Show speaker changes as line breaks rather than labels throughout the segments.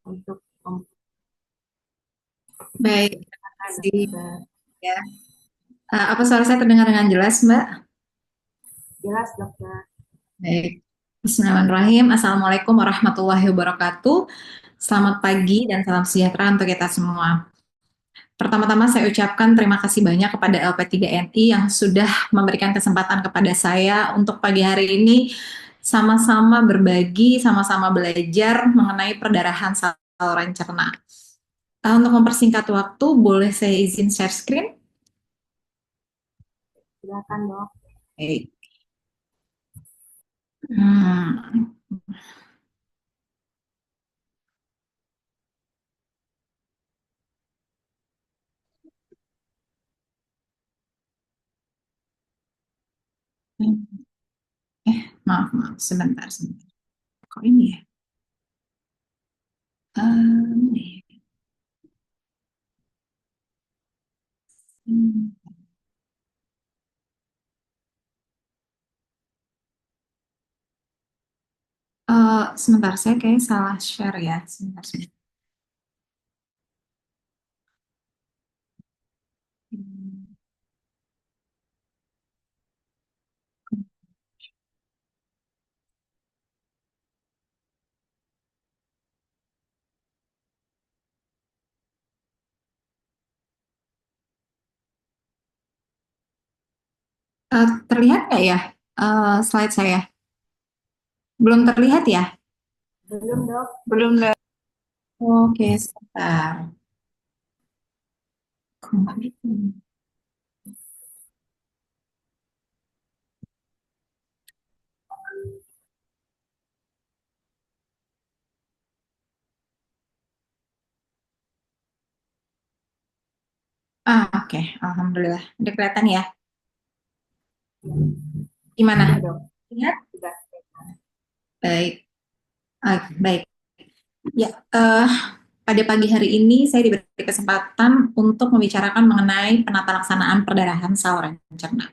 untuk
Baik, terima
memperkenalkan
kasih.
dokter.
Ya. Apa suara saya terdengar dengan jelas, Mbak?
Jelas dokter.
Baik. Bismillahirrahmanirrahim. Assalamualaikum warahmatullahi wabarakatuh. Selamat pagi dan salam sejahtera untuk kita semua. Pertama-tama saya ucapkan terima kasih banyak kepada LP3NI yang sudah memberikan kesempatan kepada saya untuk pagi hari ini sama-sama berbagi, sama-sama belajar mengenai perdarahan saluran cerna. Untuk mempersingkat waktu, boleh saya izin share screen?
Silakan dok.
Baik. Hmm. Maaf, maaf, sebentar, sebentar. Kok ini ya? Ini. Hmm. Sebentar, saya kayak salah share ya. Sebentar, sebentar. Hmm. Terlihat nggak ya slide saya? Belum terlihat ya?
Belum dok.
Belum. Oke, sebentar. Kok nggak gitu? Oke. Alhamdulillah. Udah kelihatan ya?
Iya
Gimana?
dok.
Lihat?
Sudah.
Baik. Baik. Ya, pada pagi hari ini saya diberi kesempatan untuk membicarakan mengenai penata laksanaan perdarahan saluran cerna.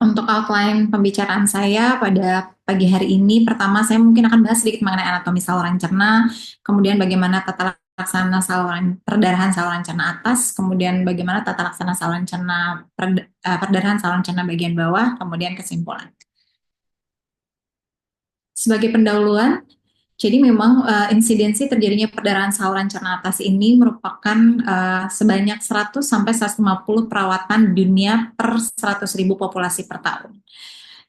Untuk outline pembicaraan saya pada pagi hari ini, pertama saya mungkin akan bahas sedikit mengenai anatomi saluran cerna, kemudian bagaimana tata laksana saluran perdarahan saluran cerna atas, kemudian bagaimana tata laksana saluran cerna perdarahan saluran cerna bagian bawah, kemudian kesimpulan. Sebagai pendahuluan, jadi memang insidensi terjadinya perdarahan saluran cerna atas ini merupakan sebanyak 100 sampai 150 perawatan dunia per 100.000 populasi per tahun.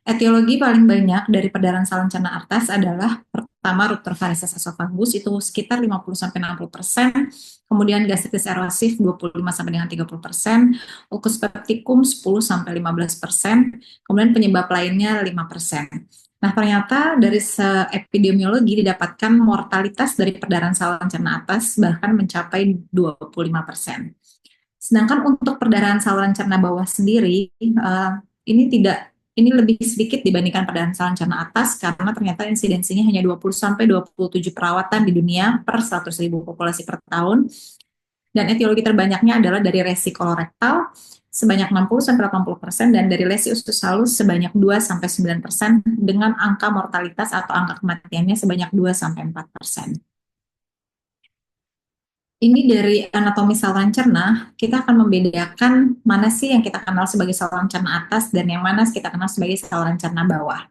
Etiologi paling banyak dari perdarahan saluran cerna atas adalah pertama ruptur varises esophagus itu sekitar 50 sampai 60%, kemudian gastritis erosif 25 sampai dengan 30%, ulcus pepticum 10 sampai 15%, kemudian penyebab lainnya 5%. Nah, ternyata dari epidemiologi didapatkan mortalitas dari perdarahan saluran cerna atas bahkan mencapai 25%. Sedangkan untuk perdarahan saluran cerna bawah sendiri, ini tidak ini lebih sedikit dibandingkan perdarahan saluran cerna atas karena ternyata insidensinya hanya 20 sampai 27 perawatan di dunia per 100.000 populasi per tahun. Dan etiologi terbanyaknya adalah dari lesi kolorektal sebanyak 60 sampai 80% dan dari lesi usus halus sebanyak 2 sampai 9% dengan angka mortalitas atau angka kematiannya sebanyak 2 sampai 4%. Ini dari anatomi saluran cerna, kita akan membedakan mana sih yang kita kenal sebagai saluran cerna atas dan yang mana kita kenal sebagai saluran cerna bawah.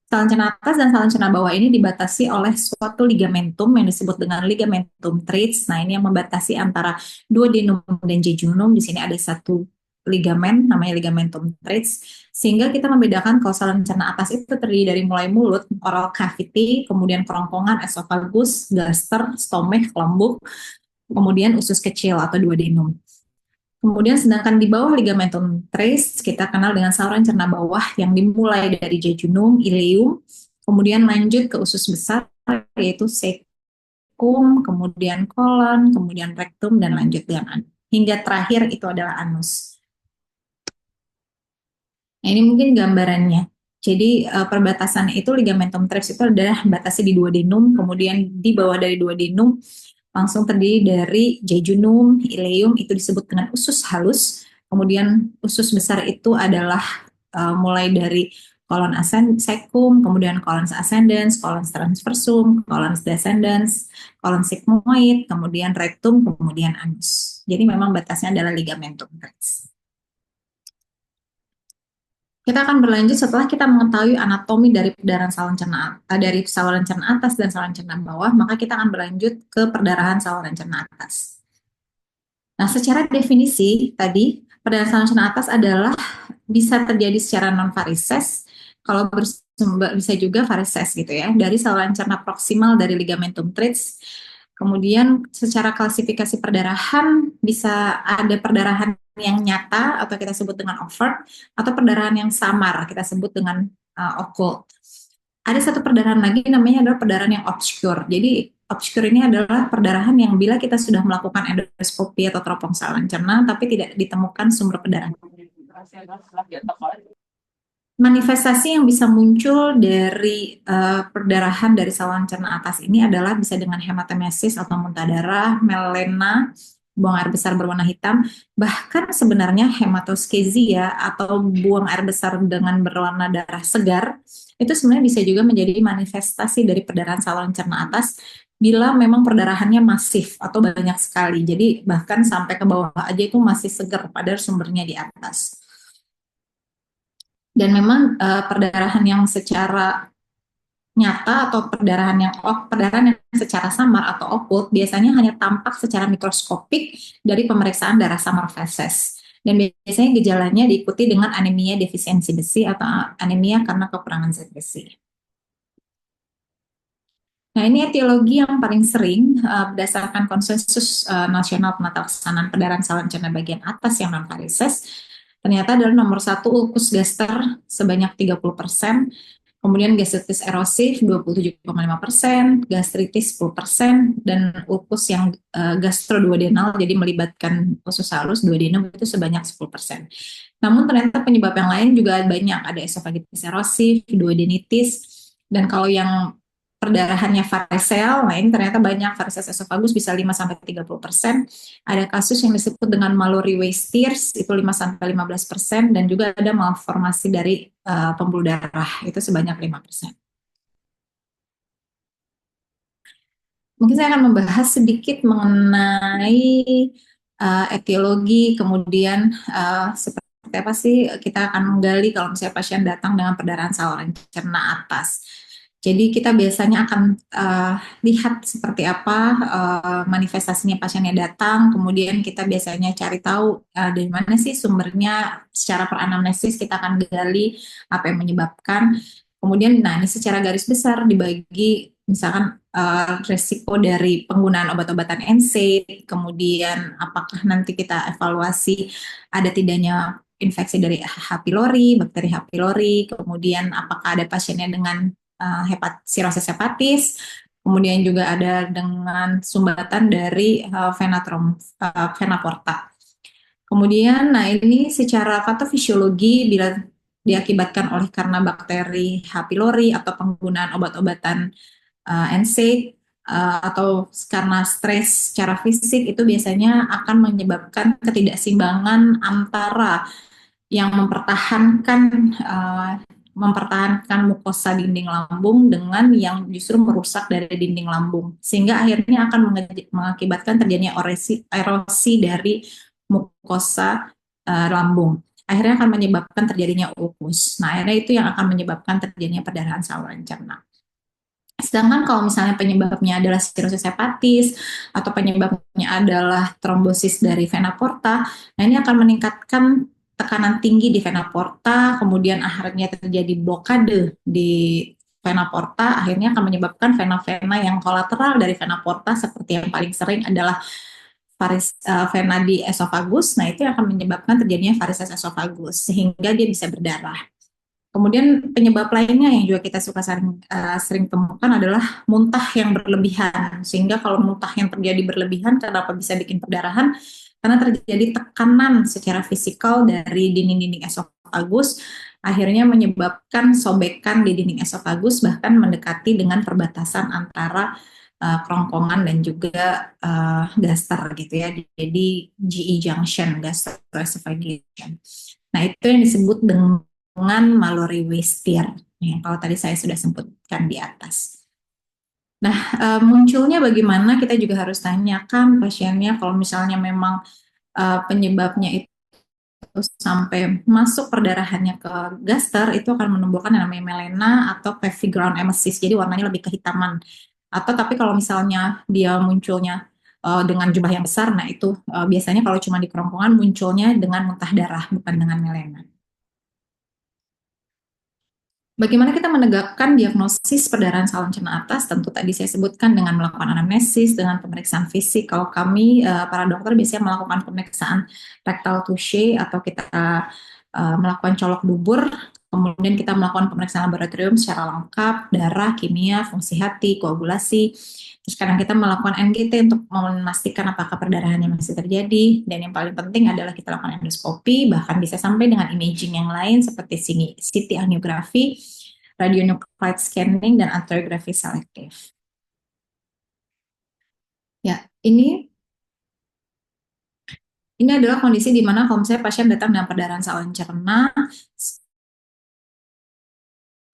Saluran cerna atas dan saluran cerna bawah ini dibatasi oleh suatu ligamentum yang disebut dengan ligamentum treats. Nah, ini yang membatasi antara duodenum dan jejunum. Di sini ada satu ligamen namanya ligamentum treats, sehingga kita membedakan kalau saluran cerna atas itu terdiri dari mulai mulut, oral cavity, kemudian kerongkongan, esophagus, gaster, stomach, lembut, kemudian usus kecil atau duodenum. Kemudian sedangkan di bawah ligamentum trace kita kenal dengan saluran cerna bawah yang dimulai dari jejunum, ileum, kemudian lanjut ke usus besar yaitu cecum, kemudian kolon, kemudian rektum dan lanjut dengan hingga terakhir itu adalah anus. Nah, ini mungkin gambarannya. Jadi perbatasan itu ligamentum trace itu adalah batasi di duodenum, kemudian di bawah dari duodenum langsung terdiri dari jejunum, ileum itu disebut dengan usus halus. Kemudian usus besar itu adalah mulai dari colon secum, kemudian colon ascendens, colon transversum, colon descendens, colon sigmoid, kemudian rectum, kemudian anus. Jadi memang batasnya adalah ligamentum rectus. Kita akan berlanjut setelah kita mengetahui anatomi dari perdarahan saluran cerna dari saluran cerna atas dan saluran cerna bawah, maka kita akan berlanjut ke perdarahan saluran cerna atas. Nah, secara definisi tadi, perdarahan saluran cerna atas adalah bisa terjadi secara non varises, kalau bersumber bisa juga varises gitu ya, dari saluran cerna proksimal dari ligamentum treats. Kemudian secara klasifikasi perdarahan bisa ada perdarahan yang nyata atau kita sebut dengan overt, atau perdarahan yang samar kita sebut dengan occult. Ada satu perdarahan lagi namanya adalah perdarahan yang obscure. Jadi obscure ini adalah perdarahan yang bila kita sudah melakukan endoskopi atau teropong saluran cerna tapi tidak ditemukan sumber perdarahan. Manifestasi yang bisa muncul dari perdarahan dari saluran cerna atas ini adalah bisa dengan hematemesis atau muntah darah, melena, buang air besar berwarna hitam, bahkan sebenarnya hematoskezia atau buang air besar dengan berwarna darah segar, itu sebenarnya bisa juga menjadi manifestasi dari perdarahan saluran cerna atas bila memang perdarahannya masif atau banyak sekali. Jadi bahkan sampai ke bawah aja itu masih segar padahal sumbernya di atas. Dan memang perdarahan yang secara nyata atau perdarahan yang secara samar atau occult biasanya hanya tampak secara mikroskopik dari pemeriksaan darah samar feses. Dan biasanya gejalanya diikuti dengan anemia defisiensi besi atau anemia karena kekurangan zat besi. Nah, ini etiologi yang paling sering berdasarkan konsensus nasional penata laksanaan perdarahan saluran cerna bagian atas yang non varises. Ternyata adalah nomor 1 ulkus gaster sebanyak 30%, kemudian gastritis erosif 27,5%, gastritis 10%, dan ulkus yang gastroduodenal, jadi melibatkan usus halus duodenum itu sebanyak 10%. Namun ternyata penyebab yang lain juga banyak, ada esofagitis erosif, duodenitis, dan kalau yang perdarahannya varisel, nah ini ternyata banyak, varises esofagus bisa 5-30%. Ada kasus yang disebut dengan Mallory Weiss tears, itu 5-15%, dan juga ada malformasi dari pembuluh darah, itu sebanyak 5%. Mungkin saya akan membahas sedikit mengenai etiologi, kemudian seperti apa sih kita akan menggali kalau misalnya pasien datang dengan perdarahan saluran cerna atas. Jadi kita biasanya akan lihat seperti apa manifestasinya pasiennya datang, kemudian kita biasanya cari tahu dari mana sih sumbernya, secara peranamnesis kita akan gali apa yang menyebabkan. Kemudian, nah ini secara garis besar dibagi misalkan resiko dari penggunaan obat-obatan NSAID, kemudian apakah nanti kita evaluasi ada tidaknya infeksi dari H. pylori, bakteri H. pylori, kemudian apakah ada pasiennya dengan sirosis hepatis, kemudian juga ada dengan sumbatan dari vena porta. Kemudian, nah ini secara patofisiologi bila diakibatkan oleh karena bakteri H. pylori atau penggunaan obat-obatan NSAID atau karena stres secara fisik, itu biasanya akan menyebabkan ketidakseimbangan antara yang mempertahankan mukosa dinding lambung dengan yang justru merusak dari dinding lambung, sehingga akhirnya akan mengakibatkan terjadinya erosi dari mukosa lambung. Akhirnya akan menyebabkan terjadinya ulkus. Nah, akhirnya itu yang akan menyebabkan terjadinya perdarahan saluran cerna. Sedangkan kalau misalnya penyebabnya adalah sirosis hepatis atau penyebabnya adalah trombosis dari vena porta, nah ini akan meningkatkan tekanan tinggi di vena porta, kemudian akhirnya terjadi blokade di vena porta, akhirnya akan menyebabkan vena-vena yang kolateral dari vena porta, seperti yang paling sering adalah vena di esofagus. Nah, itu akan menyebabkan terjadinya varises esofagus sehingga dia bisa berdarah. Kemudian penyebab lainnya yang juga kita suka sering temukan adalah muntah yang berlebihan. Sehingga kalau muntah yang terjadi berlebihan, kenapa bisa bikin perdarahan? Karena terjadi tekanan secara fisikal dari dinding-dinding esofagus, akhirnya menyebabkan sobekan di dinding esofagus, bahkan mendekati dengan perbatasan antara kerongkongan dan juga gaster gitu ya. Jadi GE junction, gastroesophageal junction. Nah, itu yang disebut dengan Mallory Weiss-Peer yang kalau tadi saya sudah sebutkan di atas. Nah, munculnya bagaimana kita juga harus tanyakan pasiennya kalau misalnya memang penyebabnya itu sampai masuk perdarahannya ke gaster, itu akan menumbuhkan yang namanya melena atau cavity ground emesis, jadi warnanya lebih kehitaman. Atau tapi kalau misalnya dia munculnya dengan jumlah yang besar, nah itu biasanya kalau cuma di kerongkongan munculnya dengan muntah darah, bukan dengan melena. Bagaimana kita menegakkan diagnosis perdarahan saluran cerna atas? Tentu tadi saya sebutkan dengan melakukan anamnesis, dengan pemeriksaan fisik. Kalau kami para dokter biasanya melakukan pemeriksaan rectal touche atau kita melakukan colok dubur, kemudian kita melakukan pemeriksaan laboratorium secara lengkap, darah, kimia, fungsi hati, koagulasi. Terus kadang kita melakukan NGT untuk memastikan apakah perdarahannya masih terjadi. Dan yang paling penting adalah kita lakukan endoskopi, bahkan bisa sampai dengan imaging yang lain seperti CT angiografi, radionuclide scanning, dan arteriografi selektif. Ya, ini adalah kondisi di mana kalau misalnya pasien datang dengan perdarahan saluran cerna,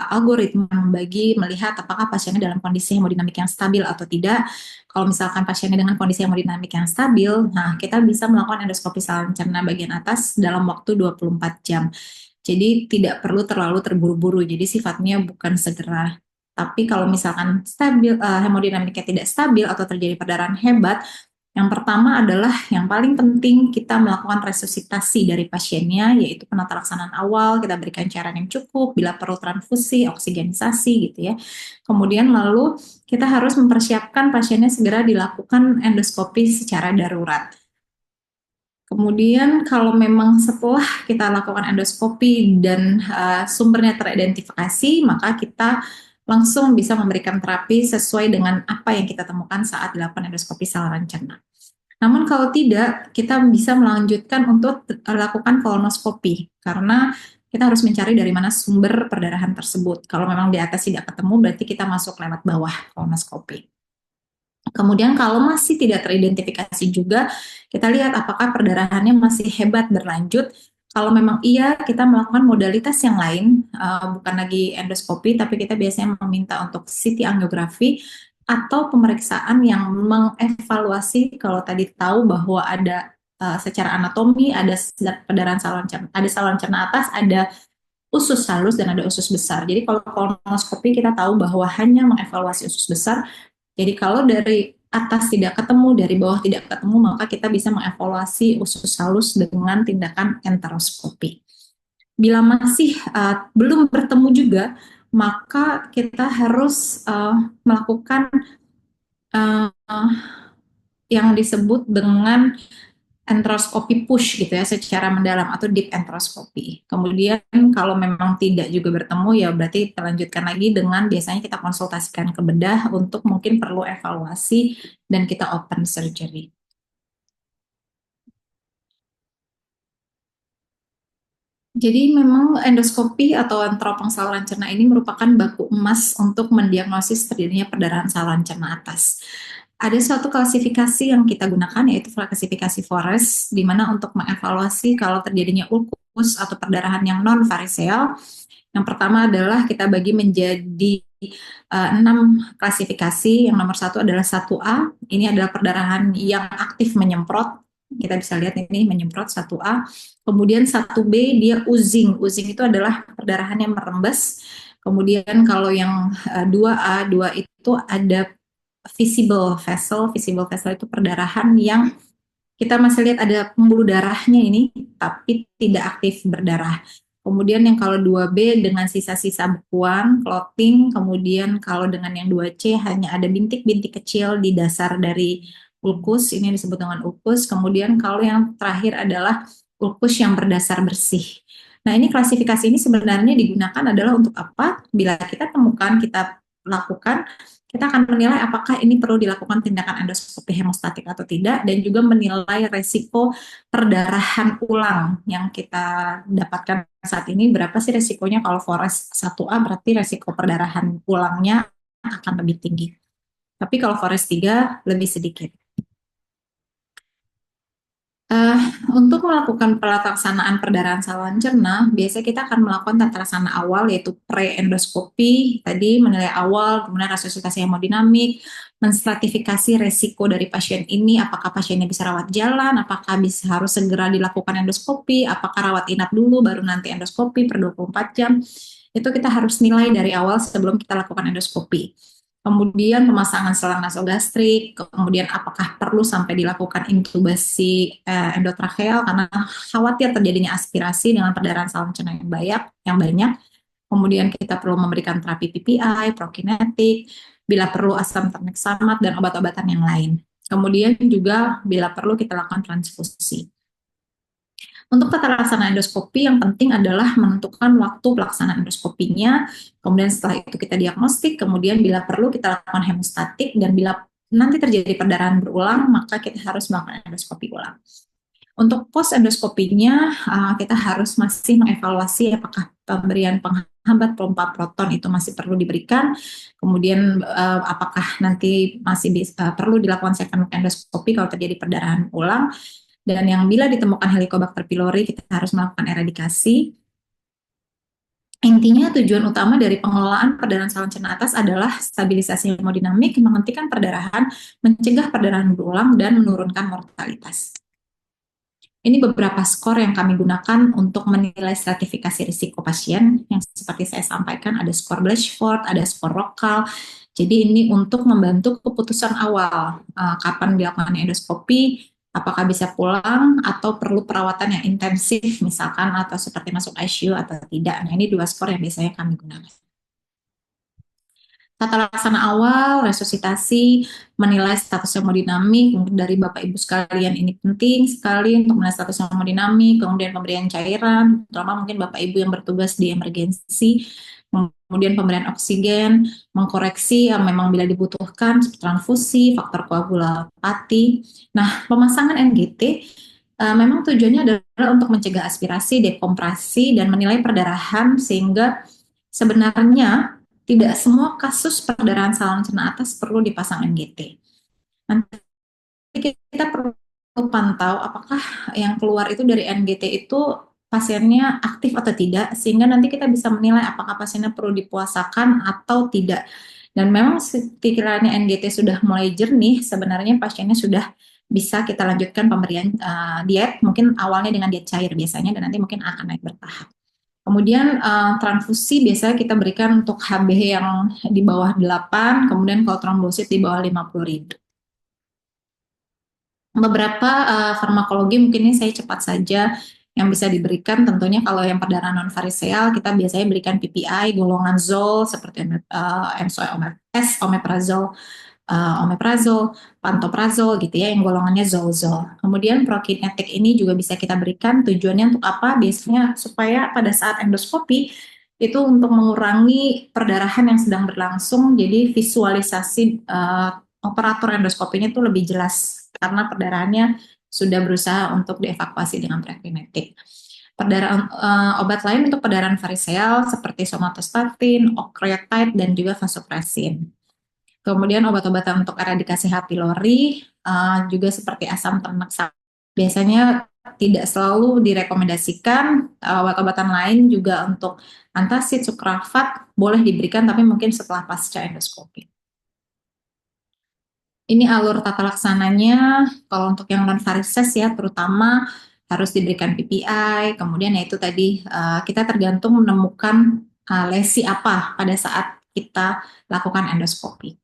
algoritma membagi melihat apakah pasiennya dalam kondisi hemodinamik yang stabil atau tidak. Kalau misalkan pasiennya dengan kondisi hemodinamik yang stabil, nah kita bisa melakukan endoskopi saluran cerna bagian atas dalam waktu 24 jam. Jadi tidak perlu terlalu terburu-buru. Jadi sifatnya bukan segera. Tapi kalau misalkan stabil, hemodinamiknya tidak stabil atau terjadi perdarahan hebat, yang pertama adalah yang paling penting kita melakukan resusitasi dari pasiennya, yaitu penata laksanaan awal, kita berikan cairan yang cukup, bila perlu transfusi, oksigenisasi gitu ya. Kemudian lalu kita harus mempersiapkan pasiennya segera dilakukan endoskopi secara darurat. Kemudian kalau memang setelah kita lakukan endoskopi dan sumbernya teridentifikasi, maka kita langsung bisa memberikan terapi sesuai dengan apa yang kita temukan saat dilakukan endoskopi saluran cerna. Namun kalau tidak, kita bisa melanjutkan untuk lakukan kolonoskopi, karena kita harus mencari dari mana sumber perdarahan tersebut. Kalau memang di atas tidak ketemu, berarti kita masuk lewat bawah kolonoskopi. Kemudian kalau masih tidak teridentifikasi juga, kita lihat apakah perdarahannya masih hebat berlanjut. Kalau memang iya, kita melakukan modalitas yang lain, bukan lagi endoskopi, tapi kita biasanya meminta untuk CT angiografi atau pemeriksaan yang mengevaluasi kalau tadi tahu bahwa ada secara anatomi ada perdarahan saluran cerna, ada saluran cerna atas, ada usus halus dan ada usus besar. Jadi kalau kolonoskopi kita tahu bahwa hanya mengevaluasi usus besar. Jadi kalau dari atas tidak ketemu, dari bawah tidak ketemu, maka kita bisa mengevaluasi usus halus dengan tindakan enteroskopi. Bila masih belum bertemu juga, maka kita harus melakukan yang disebut dengan enteroskopi push gitu ya, secara mendalam atau deep enteroskopi. Kemudian kalau memang tidak juga bertemu, ya berarti kita lanjutkan lagi dengan biasanya kita konsultasikan ke bedah untuk mungkin perlu evaluasi dan kita open surgery. Jadi memang endoskopi atau enteropong saluran cerna ini merupakan baku emas untuk mendiagnosis terjadinya perdarahan saluran cerna atas. Ada suatu klasifikasi yang kita gunakan, yaitu klasifikasi Forest, di mana untuk mengevaluasi kalau terjadinya ulkus atau perdarahan yang non-variseal. Yang pertama adalah kita bagi menjadi 6 klasifikasi. Yang nomor 1 adalah 1A, ini adalah perdarahan yang aktif menyemprot. Kita bisa lihat ini menyemprot 1A. Kemudian 1B dia oozing. Oozing itu adalah perdarahan yang merembes. Kemudian kalau yang 2A, 2 itu ada visible vessel. Visible vessel itu perdarahan yang kita masih lihat ada pembuluh darahnya ini, tapi tidak aktif berdarah. Kemudian yang kalau 2B dengan sisa-sisa bekuan, clotting. Kemudian kalau dengan yang 2C hanya ada bintik-bintik kecil di dasar dari ulkus, ini disebut dengan ulkus. Kemudian kalau yang terakhir adalah ulkus yang berdasar bersih. Nah, ini klasifikasi ini sebenarnya digunakan adalah untuk apa? Bila kita temukan, kita lakukan, kita akan menilai apakah ini perlu dilakukan tindakan endoskopi hemostatik atau tidak, dan juga menilai resiko perdarahan ulang yang kita dapatkan saat ini. Berapa sih resikonya? Kalau Forest 1A berarti resiko perdarahan ulangnya akan lebih tinggi. Tapi kalau Forest 3 lebih sedikit. Eh, untuk melakukan pelaksanaan perdarahan saluran cerna, biasanya kita akan melakukan tata laksana awal yaitu pre-endoskopi, tadi menilai awal, kemudian resusitasi hemodinamik, menstratifikasi resiko dari pasien ini, apakah pasiennya bisa rawat jalan, apakah bisa harus segera dilakukan endoskopi, apakah rawat inap dulu baru nanti endoskopi per 24 jam. Itu kita harus nilai dari awal sebelum kita lakukan endoskopi. Kemudian pemasangan selang nasogastrik, kemudian apakah perlu sampai dilakukan intubasi endotrakeal karena khawatir terjadinya aspirasi dengan perdarahan saluran cerna yang banyak. Kemudian kita perlu memberikan terapi PPI, prokinetik, bila perlu asam tranexamat dan obat-obatan yang lain. Kemudian juga bila perlu kita lakukan transfusi. Untuk tata laksana endoskopi yang penting adalah menentukan waktu pelaksanaan endoskopinya, kemudian setelah itu kita diagnostik, kemudian bila perlu kita lakukan hemostatik, dan bila nanti terjadi perdarahan berulang, maka kita harus melakukan endoskopi ulang. Untuk post endoskopinya, kita harus masih mengevaluasi apakah pemberian penghambat pompa proton itu masih perlu diberikan, kemudian apakah nanti masih perlu dilakukan second endoskopi kalau terjadi perdarahan ulang, dan yang bila ditemukan Helicobacter pylori kita harus melakukan eradikasi. Intinya tujuan utama dari pengelolaan perdarahan saluran cerna atas adalah stabilisasi hemodinamik, menghentikan perdarahan, mencegah perdarahan berulang, dan menurunkan mortalitas. Ini beberapa skor yang kami gunakan untuk menilai stratifikasi risiko pasien, yang seperti saya sampaikan ada skor Blatchford, ada skor lokal. Jadi ini untuk membantu keputusan awal, kapan dilakukan endoskopi, apakah bisa pulang atau perlu perawatan yang intensif misalkan atau seperti masuk ICU atau tidak. Nah, ini 2 skor yang biasanya kami gunakan. Tata laksana awal, resusitasi, menilai status hemodinamik, mungkin dari Bapak Ibu sekalian ini penting sekali untuk menilai status hemodinamik, kemudian pemberian cairan, terutama mungkin Bapak Ibu yang bertugas di emergensi, kemudian pemberian oksigen, mengkoreksi yang memang bila dibutuhkan, transfusi, faktor koagulopati. Nah, pemasangan NGT memang tujuannya adalah untuk mencegah aspirasi, dekompresi, dan menilai perdarahan sehingga sebenarnya tidak semua kasus perdarahan saluran cerna atas perlu dipasang NGT. Nanti kita perlu pantau apakah yang keluar itu dari NGT itu pasiennya aktif atau tidak, sehingga nanti kita bisa menilai apakah pasiennya perlu dipuasakan atau tidak. Dan memang sekiranya NGT sudah mulai jernih, sebenarnya pasiennya sudah bisa kita lanjutkan pemberian diet, mungkin awalnya dengan diet cair biasanya, dan nanti mungkin akan naik bertahap. Kemudian transfusi biasanya kita berikan untuk HB yang di bawah 8, kemudian kalau trombosit di bawah 50.000. Beberapa farmakologi mungkin ini saya cepat saja yang bisa diberikan, tentunya kalau yang perdarahan non variseal kita biasanya berikan PPI golongan zol seperti omeprazol, omeprazol, pantoprazol gitu ya, yang golongannya zol-zol. Kemudian prokinetik ini juga bisa kita berikan, tujuannya untuk apa? Biasanya supaya pada saat endoskopi itu untuk mengurangi perdarahan yang sedang berlangsung, jadi visualisasi operator endoskopinya itu lebih jelas karena perdarahannya sudah berusaha untuk dievakuasi dengan prokinetik. Perdarahan obat lain untuk perdarahan variseal seperti somatostatin, octreotide, dan juga vasopressin. Kemudian obat-obatan untuk eradikasi H. pylori juga seperti asam tranexamat. Biasanya tidak selalu direkomendasikan. Obat-obatan lain juga untuk antacid, sukrafat boleh diberikan tapi mungkin setelah pasca endoskopi. Ini alur tata laksananya. Kalau untuk yang non varises ya terutama harus diberikan PPI. Kemudian yaitu tadi kita tergantung menemukan lesi apa pada saat kita lakukan endoskopi.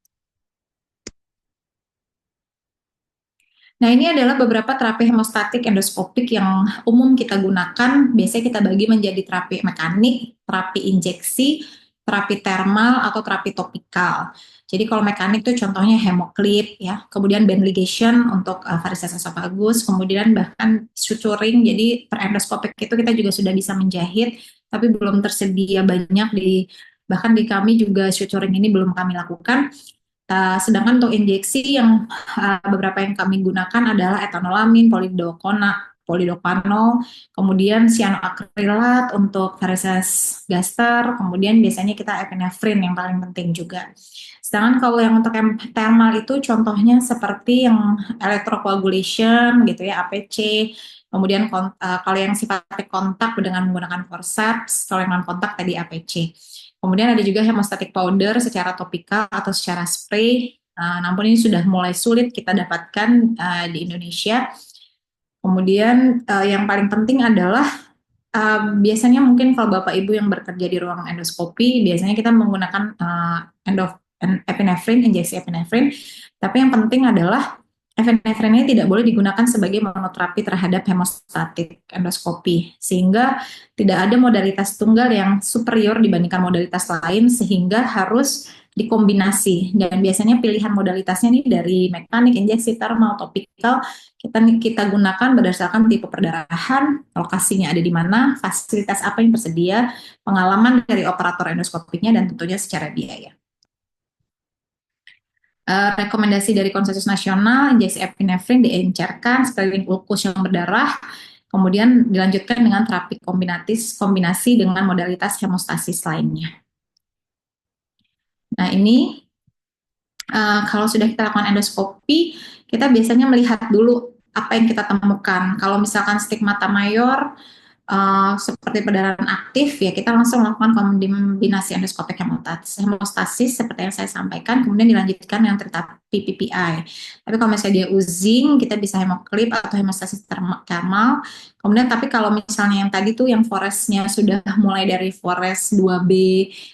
Nah, ini adalah beberapa terapi hemostatik endoskopik yang umum kita gunakan. Biasanya kita bagi menjadi terapi mekanik, terapi injeksi, terapi termal, atau terapi topikal. Jadi kalau mekanik itu contohnya hemoclip, ya, kemudian band ligation untuk varises esophagus, kemudian bahkan suturing. Jadi per endoskopik itu kita juga sudah bisa menjahit, tapi belum tersedia banyak bahkan di kami juga suturing ini belum kami lakukan. Sedangkan untuk injeksi yang beberapa yang kami gunakan adalah etanolamin, polidokona, polidopanol, kemudian cyanoacrylat untuk varises gaster, kemudian biasanya kita epinefrin yang paling penting juga. Sedangkan kalau yang untuk yang thermal itu contohnya seperti yang electrocoagulation gitu ya, APC, kemudian kalau yang sifatnya kontak dengan menggunakan forceps, kalau yang non kontak tadi APC. Kemudian ada juga hemostatic powder secara topikal atau secara spray. Namun ini sudah mulai sulit kita dapatkan di Indonesia. Kemudian yang paling penting adalah biasanya mungkin kalau Bapak Ibu yang bekerja di ruang endoskopi, biasanya kita menggunakan epinefrin, injeksi epinefrin. Tapi yang penting adalah epinefrin ini tidak boleh digunakan sebagai monoterapi terhadap hemostatik endoskopi, sehingga tidak ada modalitas tunggal yang superior dibandingkan modalitas lain, sehingga harus dikombinasi. Dan biasanya pilihan modalitasnya nih dari mekanik, injeksi, thermal, topikal, kita gunakan berdasarkan tipe perdarahan, lokasinya ada di mana, fasilitas apa yang tersedia, pengalaman dari operator endoskopiknya, dan tentunya secara biaya. Rekomendasi dari konsensus nasional, injeksi epinefrin diencerkan sekeliling ulkus yang berdarah, kemudian dilanjutkan dengan terapi kombinasi dengan modalitas hemostasis lainnya. Nah ini kalau sudah kita lakukan endoskopi, kita biasanya melihat dulu apa yang kita temukan. Kalau misalkan stigmata mayor, seperti perdarahan aktif, ya kita langsung melakukan kombinasi endoskopik hemostasis seperti yang saya sampaikan, kemudian dilanjutkan dengan terapi PPI. Tapi kalau misalnya dia oozing, kita bisa hemoclip atau hemostasis thermal. Kemudian tapi kalau misalnya yang tadi tuh yang forestnya sudah mulai dari forest 2B,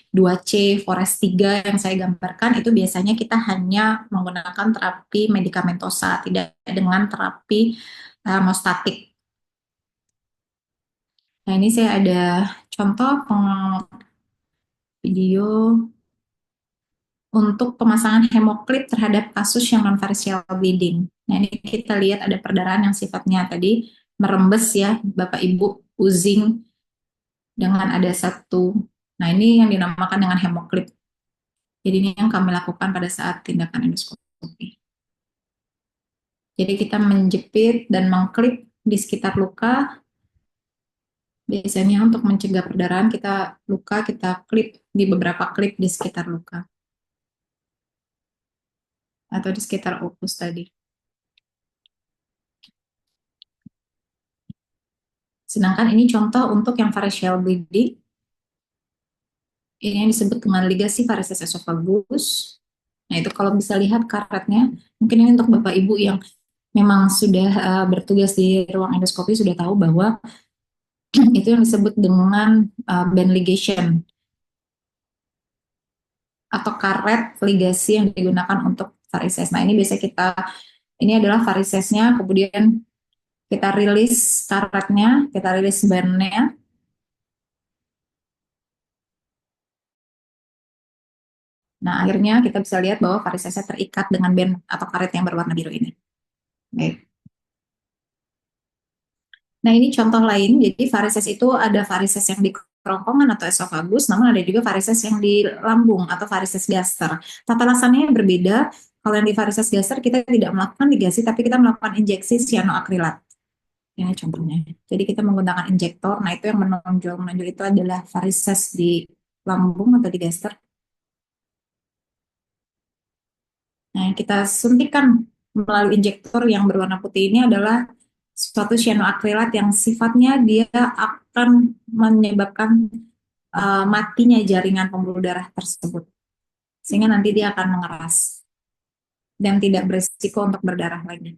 2C, forest 3 yang saya gambarkan, itu biasanya kita hanya menggunakan terapi medikamentosa, tidak dengan terapi hemostatik. Nah, ini saya ada contoh video untuk pemasangan hemoclip terhadap kasus yang non-variceal bleeding. Nah, ini kita lihat ada perdarahan yang sifatnya tadi merembes ya, Bapak Ibu, oozing dengan ada satu. Nah, ini yang dinamakan dengan hemoclip. Jadi ini yang kami lakukan pada saat tindakan endoskopi. Jadi kita menjepit dan mengklip di sekitar luka. Biasanya untuk mencegah perdarahan kita klip di beberapa klip di sekitar luka atau di sekitar ulkus tadi. Sedangkan ini contoh untuk yang variceal bleeding. Ini yang disebut dengan ligasi varices esophagus. Nah itu kalau bisa lihat karetnya, mungkin ini untuk Bapak Ibu yang memang sudah bertugas di ruang endoskopi sudah tahu bahwa itu yang disebut dengan band ligation atau karet ligasi yang digunakan untuk varises. Nah ini biasa ini adalah varisesnya, kemudian kita rilis karetnya, kita rilis bandnya. Nah akhirnya kita bisa lihat bahwa varisesnya terikat dengan band atau karet yang berwarna biru ini. Baik. Nah ini contoh lain, jadi varises itu ada varises yang di kerongkongan atau esofagus, namun ada juga varises yang di lambung atau varises gaster. Tata laksananya berbeda. Kalau yang di varises gaster kita tidak melakukan ligasi, tapi kita melakukan injeksi cyanoacrylat. Ya contohnya. Jadi kita menggunakan injektor. Nah itu yang menonjol itu adalah varises di lambung atau di gaster. Nah yang kita suntikan melalui injektor yang berwarna putih ini adalah suatu cyanoacrylat yang sifatnya dia akan menyebabkan matinya jaringan pembuluh darah tersebut. Sehingga nanti dia akan mengeras dan tidak berisiko untuk berdarah lagi.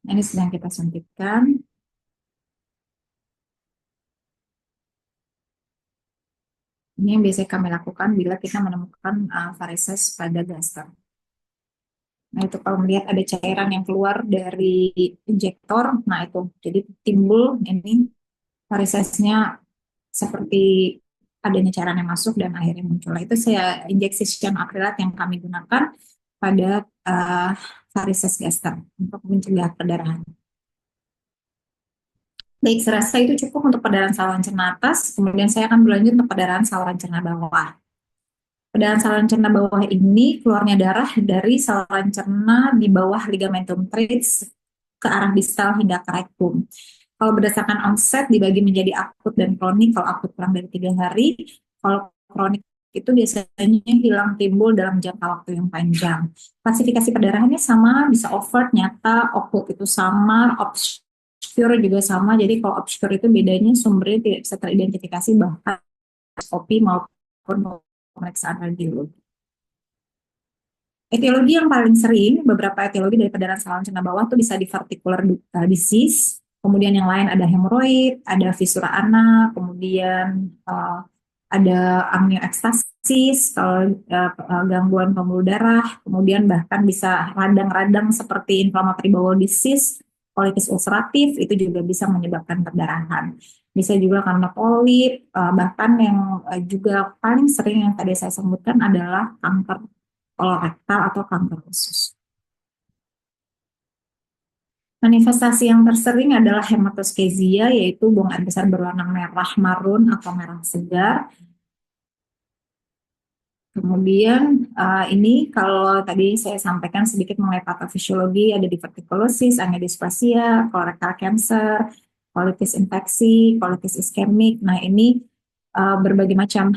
Nah, ini sedang kita suntikkan. Ini yang biasa kami lakukan bila kita menemukan varises pada gaster. Nah itu kalau melihat ada cairan yang keluar dari injektor, nah itu jadi timbul ini varisesnya seperti adanya cairan yang masuk dan akhirnya muncul. Itu saya injeksi cyanoacrylat yang kami gunakan pada varises gaster untuk mencegah perdarahan. Baik, serasa itu cukup untuk perdarahan saluran cerna atas, kemudian saya akan berlanjut untuk perdarahan saluran cerna bawah. Perdarahan saluran cerna bawah ini keluarnya darah dari saluran cerna di bawah ligamentum teres ke arah distal hingga ke rektum. Kalau berdasarkan onset dibagi menjadi akut dan kronik. Kalau akut kurang dari 3 hari, kalau kronik itu biasanya hilang timbul dalam jangka waktu yang panjang. Klasifikasi perdarahannya sama, bisa overt, nyata, occult itu sama, obscure juga sama. Jadi kalau obscure itu bedanya sumbernya tidak bisa teridentifikasi bahkan kopi maupun pemeriksaan radiologi. Etiologi yang paling sering, beberapa etiologi dari perdarahan saluran cerna bawah itu bisa diverticular disease, kemudian yang lain ada hemoroid, ada fisura anak, kemudian ada amnioekstasis, kalau gangguan pembuluh darah, kemudian bahkan bisa radang-radang seperti inflammatory bowel disease, colitis ulceratif, itu juga bisa menyebabkan perdarahan. Bisa juga karena polip, bahkan yang juga paling sering yang tadi saya sebutkan adalah kanker kolorektal atau kanker usus. Manifestasi yang tersering adalah hematoskezia, yaitu buang air besar berwarna merah marun atau merah segar. Kemudian ini kalau tadi saya sampaikan sedikit mengenai patofisiologi, ada divertikulosis, angiodisplasia, colorectal cancer, colitis infeksi, colitis iskemik. Nah ini berbagai macam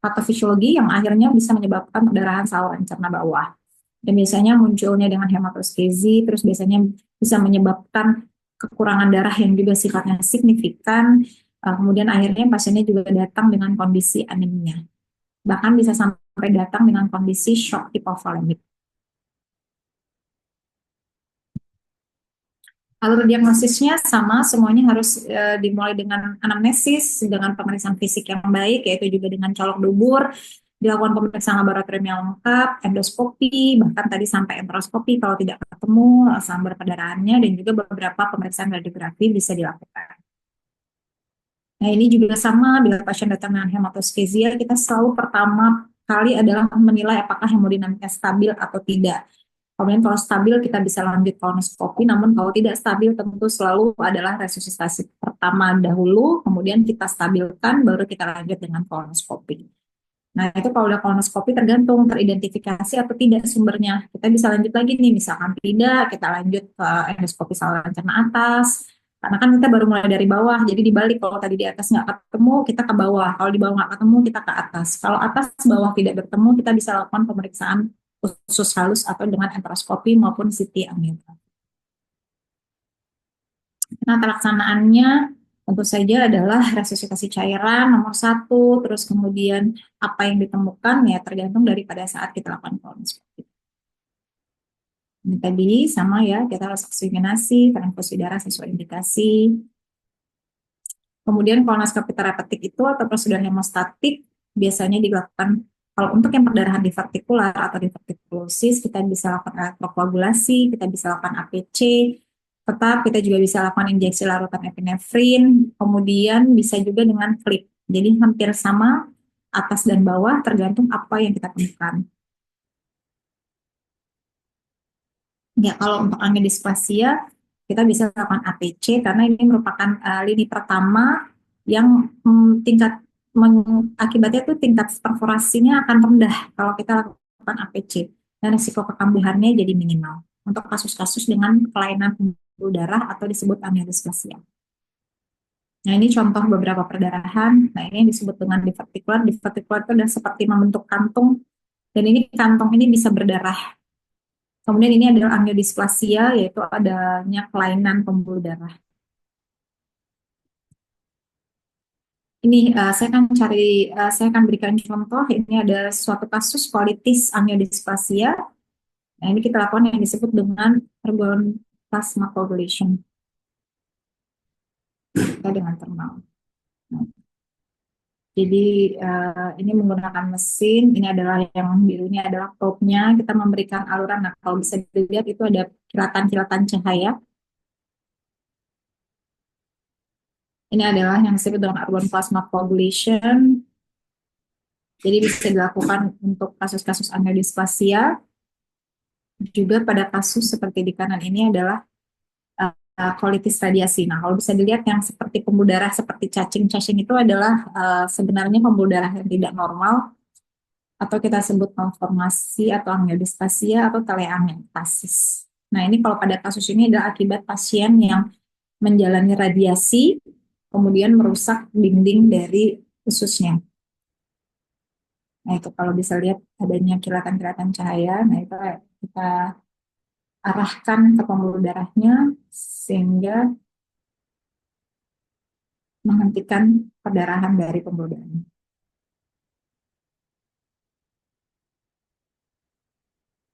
patofisiologi yang akhirnya bisa menyebabkan perdarahan saluran cerna bawah. Dan biasanya munculnya dengan hematoskezi, terus biasanya bisa menyebabkan kekurangan darah yang juga sifatnya signifikan. Kemudian akhirnya pasiennya juga datang dengan kondisi anemia. Bahkan bisa sampai datang dengan kondisi shock hipovolemik. Alur diagnosisnya sama, semuanya harus dimulai dengan anamnesis, dengan pemeriksaan fisik yang baik, yaitu juga dengan colok dubur, dilakukan pemeriksaan laboratorium yang lengkap, endoskopi, bahkan tadi sampai enteroskopi kalau tidak ketemu sumber perdarahannya, dan juga beberapa pemeriksaan radiografi bisa dilakukan. Nah ini juga sama, bila pasien datang dengan hematoskezia, kita selalu pertama kali adalah menilai apakah hemodinamiknya stabil atau tidak. Kemudian kalau stabil kita bisa lanjut kolonoskopi, namun kalau tidak stabil tentu selalu adalah resusitasi pertama dahulu, kemudian kita stabilkan, baru kita lanjut dengan kolonoskopi. Nah itu kalau udah kolonoskopi tergantung teridentifikasi atau tidak sumbernya. Kita bisa lanjut lagi nih, misalkan tidak, kita lanjut ke endoskopi saluran cerna atas, karena kan kita baru mulai dari bawah, jadi dibalik kalau tadi di atas nggak ketemu, kita ke bawah. Kalau di bawah nggak ketemu, kita ke atas. Kalau atas bawah tidak bertemu, kita bisa lakukan pemeriksaan usus halus atau dengan enteroskopi maupun CT angiografi. Nah, pelaksanaannya tentu saja adalah resusitasi cairan nomor 1, terus kemudian apa yang ditemukan ya tergantung daripada saat kita lakukan kolonoskopi. Ini tadi sama ya, kita harus oksigenasi, transfusi darah sesuai indikasi. Kemudian kolonoskopi terapeutik itu atau prosedur hemostatik biasanya dilakukan kalau untuk yang perdarahan divertikular atau divertikulosis, kita bisa lakukan elektrokoagulasi, kita bisa lakukan APC, tetap kita juga bisa lakukan injeksi larutan epinefrin, kemudian bisa juga dengan flip. Jadi hampir sama atas dan bawah tergantung apa yang kita temukan. Ya, kalau untuk angiodisplasia, kita bisa lakukan APC karena ini merupakan lini pertama yang tingkat akibatnya tuh tingkat perforasinya akan rendah kalau kita lakukan APC dan risiko kekambuhannya jadi minimal untuk kasus-kasus dengan kelainan pembuluh darah atau disebut angiodisplasia. Nah ini contoh beberapa perdarahan. Nah ini disebut dengan divertikular. Divertikular itu adalah seperti membentuk kantung dan ini kantung ini bisa berdarah. Kemudian ini adalah angiodisplasia, yaitu adanya kelainan pembuluh darah. Ini saya akan berikan contoh. Ini ada suatu kasus colitis angiodisplasia. Nah ini kita lakukan yang disebut dengan ergon plasma coagulation. Kita dengan thermal. Nah, jadi ini menggunakan mesin. Ini adalah yang biru ini adalah probe-nya. Kita memberikan aluran. Nah kalau bisa dilihat itu ada kilatan-kilatan cahaya. Ini adalah yang disebut dengan argon plasma coagulation. Jadi bisa dilakukan untuk kasus-kasus angiodisplasia. Juga pada kasus seperti di kanan ini adalah colitis radiasi. Nah, kalau bisa dilihat yang seperti pembuluh darah seperti cacing-cacing itu adalah sebenarnya pembuluh darah yang tidak normal atau kita sebut malformasi atau angiodisplasia atau teleangiektasis. Nah, ini kalau pada kasus ini adalah akibat pasien yang menjalani radiasi, kemudian merusak dinding dari ususnya. Nah, itu kalau bisa lihat adanya kilatan-kilatan cahaya, nah itu kita arahkan ke pembuluh darahnya sehingga menghentikan perdarahan dari pembuluh darah.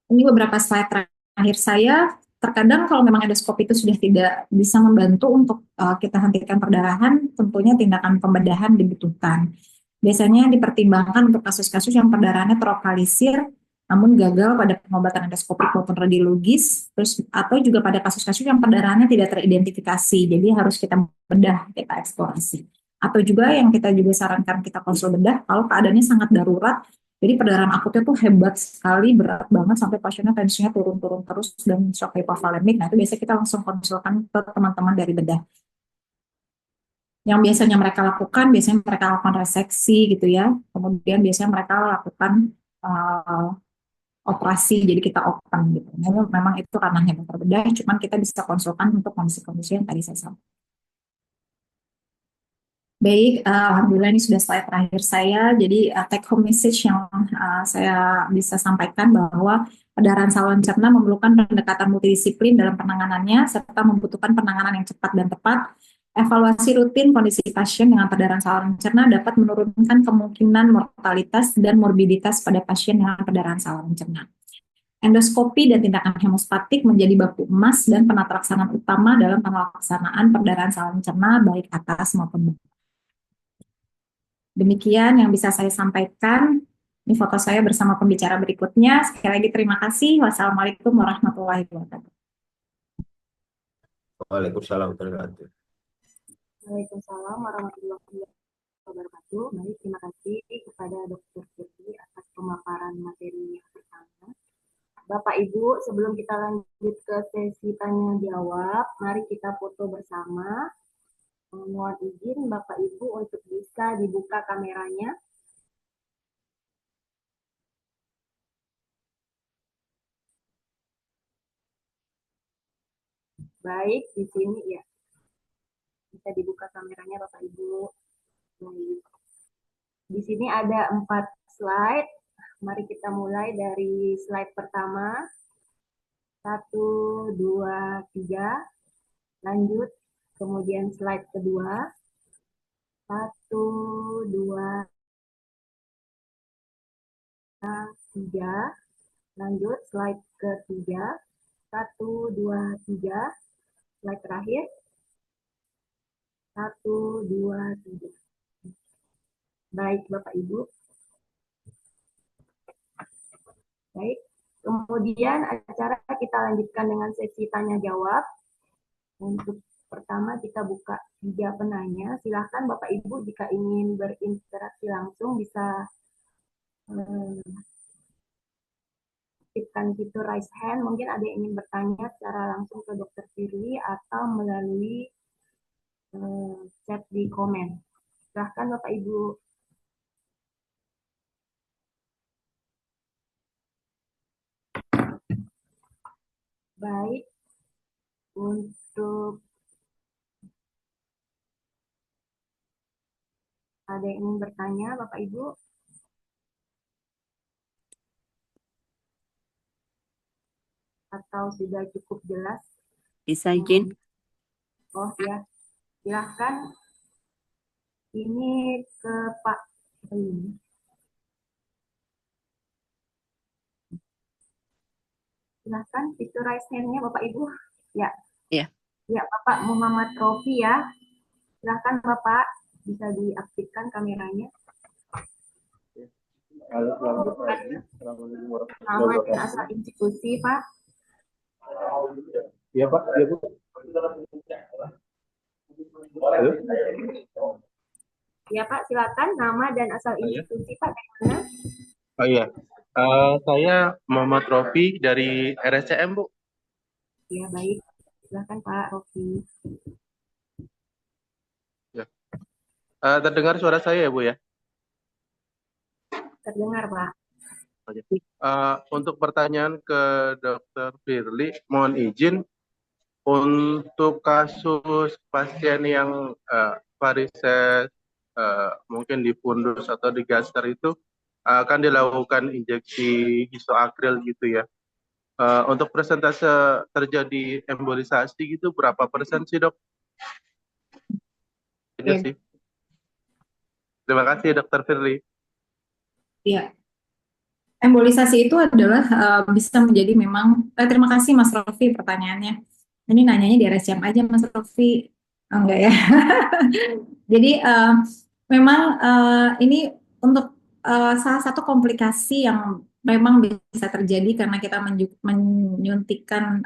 Ini beberapa slide terakhir saya. Terkadang kalau memang endoskopi itu sudah tidak bisa membantu untuk kita hentikan perdarahan, tentunya tindakan pembedahan dibutuhkan. Biasanya dipertimbangkan untuk kasus-kasus yang perdarahannya terlokalisir, namun gagal pada pengobatan endoskopik maupun radiologis, terus atau juga pada kasus-kasus yang perdarahannya tidak teridentifikasi, jadi harus kita bedah, kita eksplorasi. Atau juga yang kita juga sarankan kita konsul bedah kalau keadaannya sangat darurat, jadi perdarahan akutnya tuh hebat sekali, berat banget sampai pasiennya tensinya turun-turun terus dan shock hipovolemik. Nah, itu biasanya kita langsung konsulkan ke teman-teman dari bedah. Yang biasanya mereka lakukan, biasanya mereka lakukan reseksi gitu ya. Kemudian biasanya mereka lakukan uh, operasi, jadi kita open gitu. Memang itu karena hebat bedah, cuman kita bisa konsulkan untuk kondisi-kondisi yang tadi saya sampaikan. Baik, alhamdulillah ini sudah slide terakhir saya. Jadi take home message yang saya bisa sampaikan bahwa perdarahan saluran cerna memerlukan pendekatan multidisiplin dalam penanganannya serta membutuhkan penanganan yang cepat dan tepat. Evaluasi rutin kondisi pasien dengan perdarahan saluran cerna dapat menurunkan kemungkinan mortalitas dan morbiditas pada pasien dengan perdarahan saluran cerna. Endoskopi dan tindakan hemostatik menjadi baku emas dan penata laksanaan utama dalam pelaksanaan perdarahan saluran cerna baik atas maupun bawah. Demikian yang bisa saya sampaikan. Ini foto saya bersama pembicara berikutnya. Sekali lagi terima kasih. Wassalamualaikum warahmatullahi wabarakatuh.
Waalaikumsalam warahmatullahi wabarakatuh.
Waalaikumsalam warahmatullahi wabarakatuh. Baik, terima kasih kepada Dr. Firly atas pemaparan materi yang pertama. Bapak Ibu, sebelum kita lanjut ke sesi tanya jawab, mari kita foto bersama. Mohon izin Bapak Ibu untuk bisa dibuka kameranya. Baik, di sini ya. Bisa dibuka kameranya Bapak Ibu. Baik. Di sini ada 4 slide. Mari kita mulai dari slide pertama. 1, 2, 3. Lanjut. Kemudian slide kedua. 1, 2, 3. Lanjut slide ketiga. 1, 2, 3. Slide terakhir. 1, 2, 3. Baik, Bapak Ibu. Baik. Kemudian acara kita lanjutkan dengan sesi tanya jawab. Untuk pertama kita buka 3 penanya. Silahkan Bapak Ibu jika ingin berinteraksi langsung bisa aktifkan fitur raise hand. Mungkin ada yang ingin bertanya secara langsung ke Dr. Firly atau melalui chat di komen. Silahkan Bapak Ibu. Baik, untuk ada yang ingin bertanya Bapak Ibu? Atau sudah cukup jelas?
Bisa izin?
Oh ya, silahkan. Ini ke Pak ini. Silahkan fitur raise hand-nya Bapak Ibu. Ya.
Iya.
Ya, Bapak Muhammad Rofi ya. Silahkan Bapak, bisa diaktifkan kameranya. Nama dan asal institusi Pak.
Iya Pak, iya Bu. Halo?
Ya Pak, silakan nama dan asal institusi Pak dari mana?
Oh iya, saya Muhammad Rofi dari RSCM Bu.
Ya baik, silakan Pak Rofi.
Ya. Terdengar suara saya ya Bu ya?
Terdengar Pak.
Untuk pertanyaan ke Dr. Firly, mohon izin untuk kasus pasien yang varises mungkin di fundus atau di gaster itu akan dilakukan injeksi isoakril gitu ya. Untuk persentase terjadi embolisasi gitu berapa persen sih dok? Itu
Oke,
sih. Terima kasih Dr. Firly.
ya. Embolisasi itu adalah bisa menjadi memang, terima kasih Mas Rofi pertanyaannya. Ini nanyanya di RSCM aja Mas Rofi. Oh, enggak ya. Jadi memang ini untuk salah satu komplikasi yang memang bisa terjadi karena kita menyuntikkan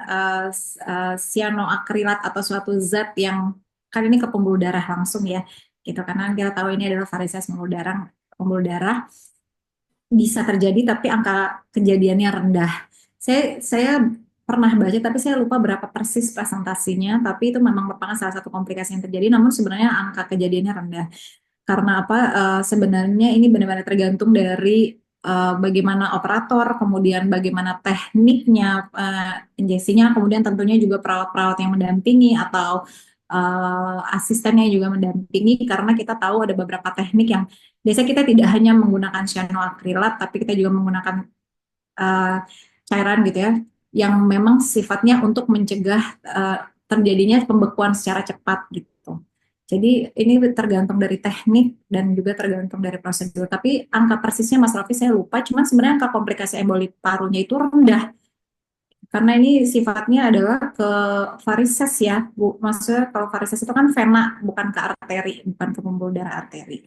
sianoakrilat atau suatu zat yang kan ini ke pembuluh darah langsung ya, gitu. Karena kita tahu ini adalah varises pembuluh darah bisa terjadi tapi angka kejadiannya rendah. Saya pernah baca tapi saya lupa berapa persis presentasinya, tapi itu memang merupakan salah satu komplikasi yang terjadi, namun sebenarnya angka kejadiannya rendah. Karena apa? Sebenarnya ini benar-benar tergantung dari bagaimana operator, kemudian bagaimana tekniknya injeksinya, kemudian tentunya juga perawat-perawat yang mendampingi atau asistennya juga mendampingi, karena kita tahu ada beberapa teknik yang biasanya kita tidak hanya menggunakan cyanoacrylate, tapi kita juga menggunakan uh, cairan gitu ya, yang memang sifatnya untuk mencegah terjadinya pembekuan secara cepat gitu. Jadi ini tergantung dari teknik dan juga tergantung dari prosedur. Tapi angka persisnya Mas Raffi saya lupa, cuman sebenarnya angka komplikasi emboli parunya itu rendah. Karena ini sifatnya adalah ke varises ya, Bu. Maksudnya kalau varises itu kan vena, bukan ke arteri, bukan ke pembuluh darah arteri.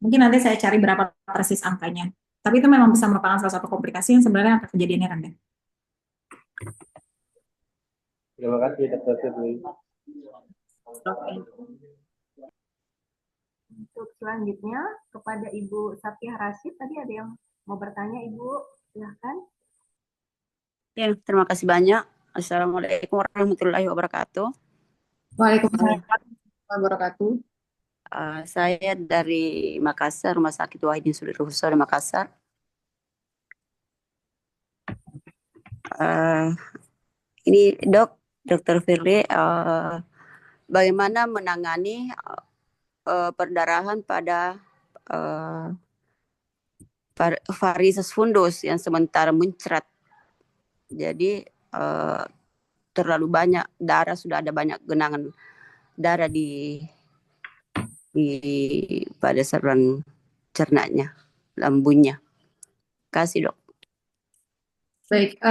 Mungkin nanti saya cari berapa persis angkanya. Tapi itu memang bisa merupakan salah satu komplikasi yang sebenarnya angka kejadiannya rendah.
Terima kasih Dr. Firly.
Untuk selanjutnya kepada Ibu Satya Rashid, tadi ada yang mau bertanya Ibu, silahkan.
Ya, terima kasih banyak. Assalamualaikum warahmatullahi wabarakatuh.
Waalaikumsalam warahmatullahi wabarakatuh.
Saya dari Makassar, Rumah Sakit Wahidin Sudirohusodo Makassar. Ini Dr. Firly, bagaimana menangani perdarahan pada varises fundus yang sementara muncrat. Jadi terlalu banyak darah, sudah ada banyak genangan darah di pada saluran cernanya, lambungnya. Kasih dok.
Baik,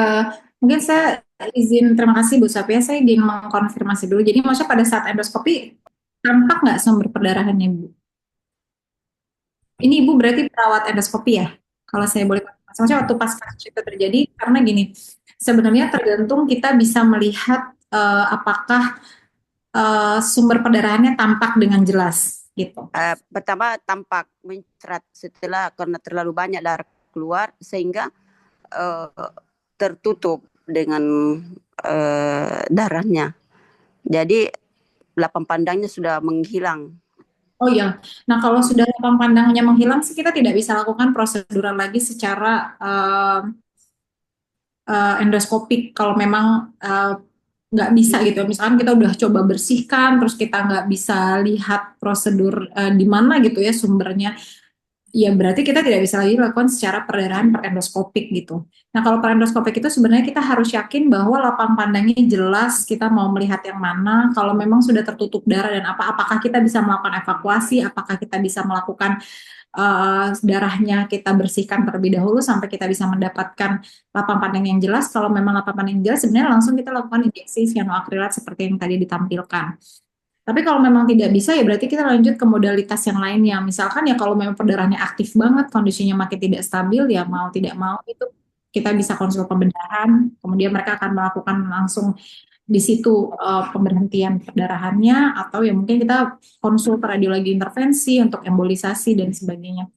mungkin saya terima kasih Bu Sapia, saya ingin mengkonfirmasi dulu. Jadi maksudnya pada saat endoskopi, tampak nggak sumber perdarahannya Bu? Ini Ibu berarti perawat endoskopi ya? Kalau saya boleh konfirmasi, maksudnya waktu pas kasus itu terjadi, karena gini, sebenarnya tergantung kita bisa melihat apakah sumber perdarahannya tampak dengan jelas gitu.
Pertama tampak mencrat setelah karena terlalu banyak darah keluar sehingga tertutup dengan darahnya. Jadi lapang pandangnya sudah menghilang.
Oh iya, nah kalau sudah lapang pandangnya menghilang sih kita tidak bisa lakukan prosedural lagi secara endoskopik kalau memang nggak bisa gitu. Misalkan kita udah coba bersihkan, terus kita nggak bisa lihat prosedur di mana gitu ya sumbernya, ya berarti kita tidak bisa lagi lakukan secara perdarahan per endoskopik gitu. Nah kalau per endoskopik itu sebenarnya kita harus yakin bahwa lapang pandangnya jelas, kita mau melihat yang mana, kalau memang sudah tertutup darah dan apakah kita bisa melakukan evakuasi, apakah kita bisa melakukan darahnya kita bersihkan terlebih dahulu sampai kita bisa mendapatkan lapang pandang yang jelas. Kalau memang lapang pandang yang jelas, sebenarnya langsung kita lakukan injeksi cyanoacrylate seperti yang tadi ditampilkan. Tapi kalau memang tidak bisa, ya berarti kita lanjut ke modalitas yang lainnya. Misalkan ya kalau memang perdarahannya aktif banget, kondisinya makin tidak stabil, ya mau tidak mau itu kita bisa konsul pembedahan, kemudian mereka akan melakukan langsung di situ pemberhentian perdarahannya, atau ya mungkin kita konsul radiologi intervensi untuk embolisasi dan sebagainya.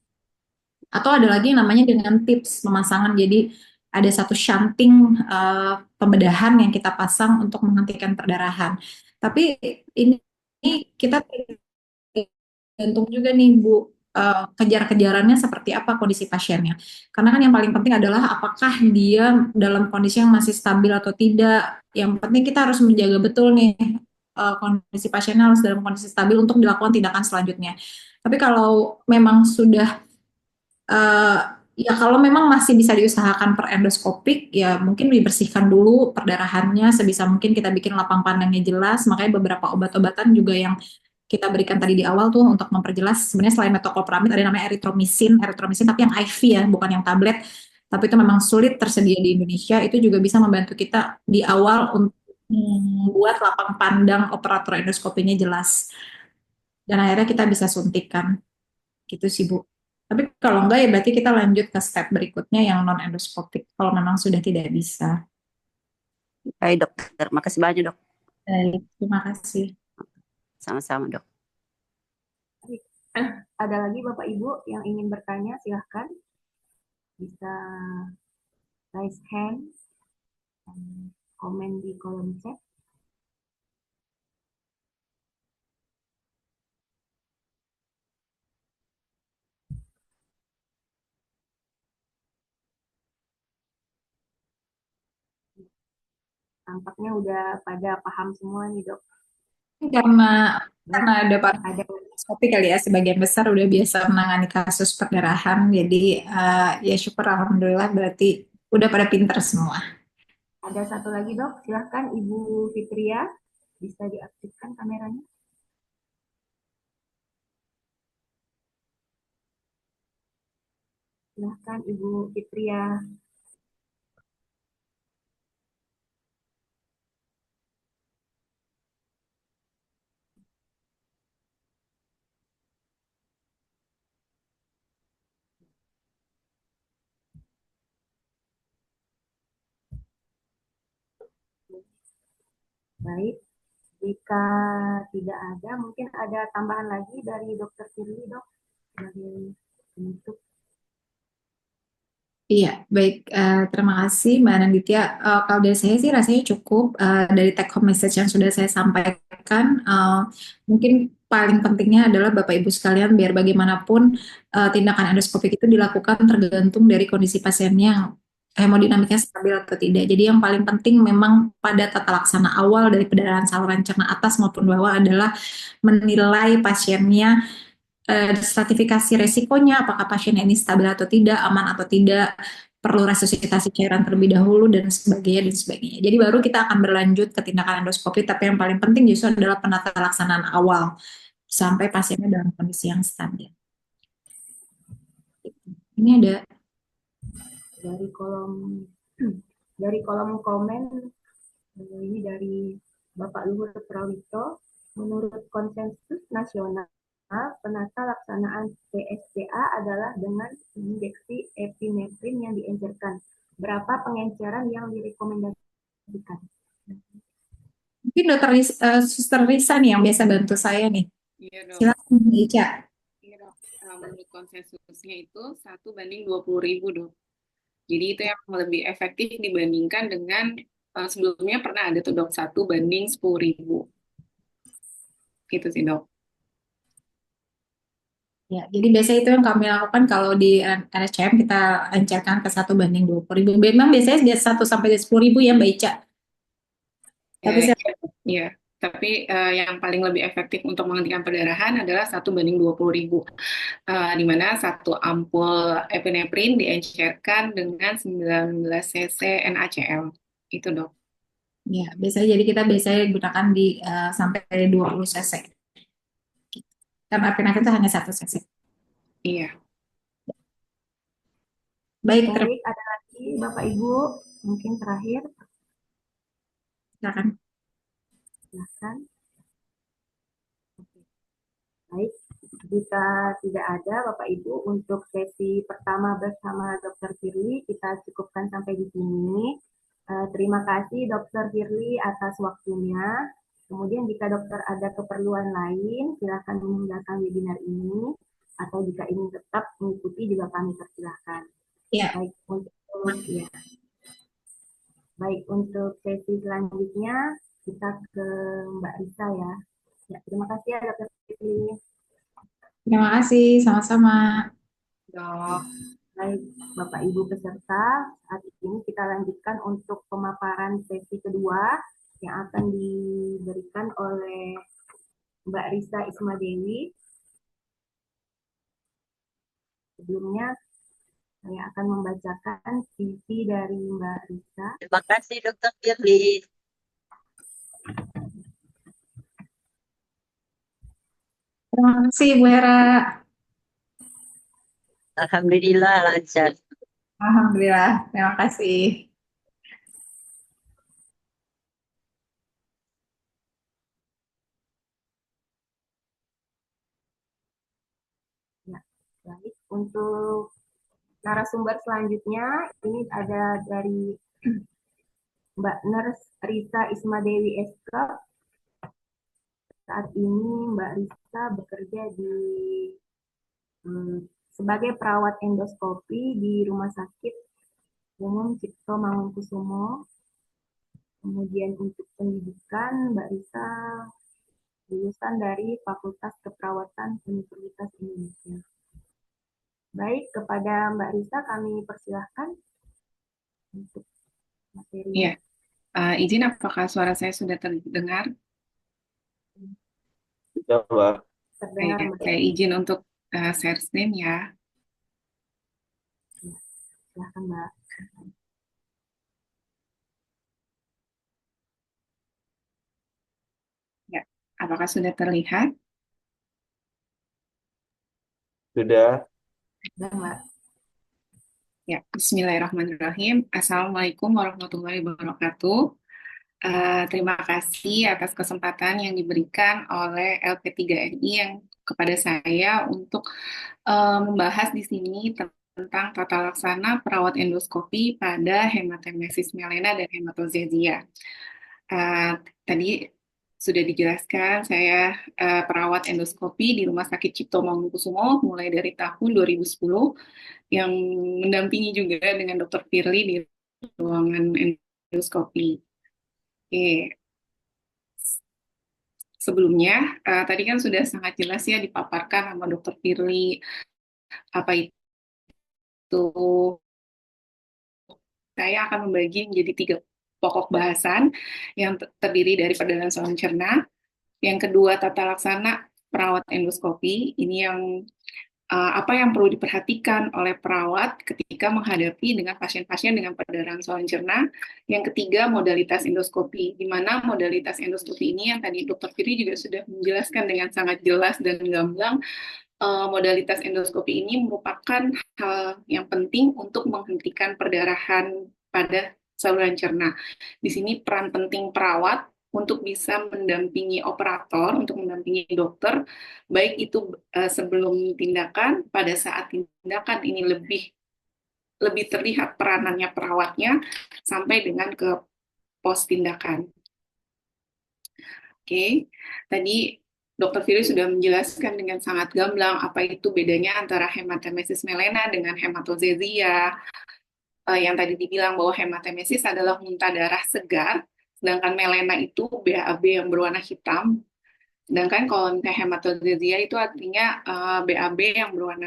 Atau ada lagi yang namanya dengan tips pemasangan, jadi ada satu shunting pembedahan yang kita pasang untuk menghentikan perdarahan. Tapi ini kita tergantung juga nih Bu, kejar-kejarannya seperti apa kondisi pasiennya. Karena kan yang paling penting adalah apakah dia dalam kondisi yang masih stabil atau tidak. Yang penting kita harus menjaga betul nih kondisi pasiennya harus dalam kondisi stabil untuk dilakukan tindakan selanjutnya. Tapi kalau memang sudah eh, ya kalau memang masih bisa diusahakan per endoskopik, ya mungkin dibersihkan dulu perdarahannya sebisa mungkin kita bikin lapang pandangnya jelas. Makanya beberapa obat-obatan juga yang kita berikan tadi di awal tuh untuk memperjelas sebenarnya selain metoclopramid ada namanya eritromisin tapi yang IV ya, bukan yang tablet. Tapi itu memang sulit tersedia di Indonesia. Itu juga bisa membantu kita di awal untuk membuat lapang pandang operator endoskopinya jelas. Dan akhirnya kita bisa suntikan. Gitu sih, Bu. Tapi kalau enggak ya berarti kita lanjut ke step berikutnya yang non endoskopik kalau memang sudah tidak bisa.
Baik dokter, makasih banyak dok.
Baik, terima kasih.
Sama-sama dok.
Ada lagi Bapak Ibu yang ingin bertanya, silahkan. Bisa raise hand, komen di kolom chat. Tampaknya udah pada paham semua nih dok.
Karena ada
Ada
topik kali ya, sebagian besar udah biasa menangani kasus perdarahan, jadi ya syukur alhamdulillah berarti udah pada pinter semua.
ada satu lagi dok, silahkan Ibu Fitria, bisa diaktifkan kameranya. Silahkan Ibu Fitria. Baik, jika tidak ada, mungkin ada tambahan lagi dari Dokter Firly dok sebagai penutup.
Iya, baik. Terima kasih Mbak Nanditya. Kalau dari saya sih rasanya cukup dari take home message yang sudah saya sampaikan. Mungkin paling pentingnya adalah Bapak Ibu sekalian, biar bagaimanapun tindakan endoskopik itu dilakukan tergantung dari kondisi pasiennya yang hemodinamiknya stabil atau tidak. Jadi yang paling penting memang pada tata laksana awal dari perdarahan saluran cerna atas maupun bawah adalah menilai pasiennya stratifikasi resikonya, apakah pasien ini stabil atau tidak, aman atau tidak, perlu resusitasi cairan terlebih dahulu, dan sebagainya, dan sebagainya. Jadi baru kita akan berlanjut ke tindakan endoskopi, tapi yang paling penting justru adalah penata laksanaan awal, sampai pasiennya dalam kondisi yang stabil. Ini ada
dari kolom komen, ini dari Bapak Luhur Prawito, menurut konsensus nasional penata laksanaan PSCA adalah dengan injeksi epinefrin yang diencerkan. Berapa pengenceran yang direkomendasikan?
mungkin Suster Risa nih yang biasa bantu saya nih.
Iya dok.
Silakan Mbak Ica.
Iya dok. Menurut konsensusnya itu 1:20.000 dok. Jadi itu yang lebih efektif dibandingkan dengan sebelumnya pernah ada tuh dok 1:10.000. Gitu sih dok.
Ya, jadi biasanya itu yang kami lakukan kalau di RSCM kita encerkan ke 1:20.000. Memang biasanya biasa 1 sampai 10.000 ya Mbak Ica. Tapi saya
Iya. Tapi yang paling lebih efektif untuk menghentikan perdarahan adalah 1:20.000. Di mana satu ampul epinefrin diencerkan dengan 19 cc NaCl. Itu dok.
ya, biasanya jadi kita biasanya gunakan di sampai 20 cc. Karena epinefrin itu hanya 1 cc.
Iya.
Baik,
Baik, ada lagi Bapak Ibu, mungkin terakhir,
silakan.
silahkan. Baik, jika tidak ada Bapak Ibu, untuk sesi pertama bersama Dr. Firly kita cukupkan sampai di sini. Terima kasih Dr. Firly atas waktunya. Kemudian jika dokter ada keperluan lain, silakan meninggalkan webinar ini. Atau jika ingin tetap mengikuti juga kami persilahkan.
Ya.
Baik, untuk sesi selanjutnya kita ke Mbak Risa ya. Ya, terima kasih ya Dr. Firly.
Terima kasih, sama-sama.
Dok.
Baik, Bapak Ibu peserta, saat ini kita lanjutkan untuk pemaparan sesi kedua yang akan diberikan oleh Mbak Risa Ismadewi. Sebelumnya, saya akan membacakan CV dari Mbak Risa.
Terima kasih Dokter Firly.
Terima kasih, Bu Hera.
Alhamdulillah lancar.
Alhamdulillah, terima kasih.
Ya, baik. Untuk narasumber selanjutnya, ini ada dari Mbak Nurse Risa Ismadewi SK. Saat ini Mbak Risa bekerja sebagai perawat endoskopi di Rumah Sakit Umum Cipto Mangunkusumo. Kemudian untuk pendidikan, Mbak Risa lulusan dari Fakultas Keperawatan Universitas Indonesia. Baik, kepada Mbak Risa kami persilahkan untuk materi.
Iya. Izin apakah suara saya sudah terdengar?
Coba.
Terdengar,
Baik,
Mbak.
saya izin untuk share screen ya.
Silahkan, Mbak.
Ya, apakah sudah terlihat?
Sudah.
Sudah, Mbak.
Ya, Bismillahirrahmanirrahim. Assalamualaikum warahmatullahi wabarakatuh. Terima kasih atas kesempatan yang diberikan oleh LP3NI yang kepada saya untuk membahas di sini tentang tata laksana perawat endoskopi pada hematemesis melena dan hematozezia. Tadi sudah dijelaskan, saya perawat endoskopi di Rumah Sakit Cipto Mangunkusumo mulai dari tahun 2010 yang mendampingi juga dengan Dr. Firly di ruangan endoskopi. Oke. Sebelumnya, tadi kan sudah sangat jelas ya dipaparkan sama Dr. Firly apa itu. Saya akan membagi menjadi 3 pokok bahasan yang terdiri dari perdana saluran cerna, yang kedua tata laksana perawat endoskopi, ini yang apa yang perlu diperhatikan oleh perawat ketika menghadapi dengan pasien-pasien dengan perdarahan saluran cerna. Yang ketiga, modalitas endoskopi, di mana modalitas endoskopi ini yang tadi Dr. Firi juga sudah menjelaskan dengan sangat jelas dan gamblang. Modalitas endoskopi ini merupakan hal yang penting untuk menghentikan perdarahan pada saluran cerna. Di sini peran penting perawat untuk bisa mendampingi operator, untuk mendampingi dokter, baik itu sebelum tindakan, pada saat tindakan ini lebih terlihat peranannya perawatnya, sampai dengan ke pos tindakan. Oke, tadi Dr. Firly sudah menjelaskan dengan sangat gamblang apa itu bedanya antara hematemesis melena dengan hematozezia. Yang tadi dibilang bahwa hematemesis adalah muntah darah segar, sedangkan melena itu BAB yang berwarna hitam. Sedangkan kalau misalnya hematozezia itu artinya BAB yang berwarna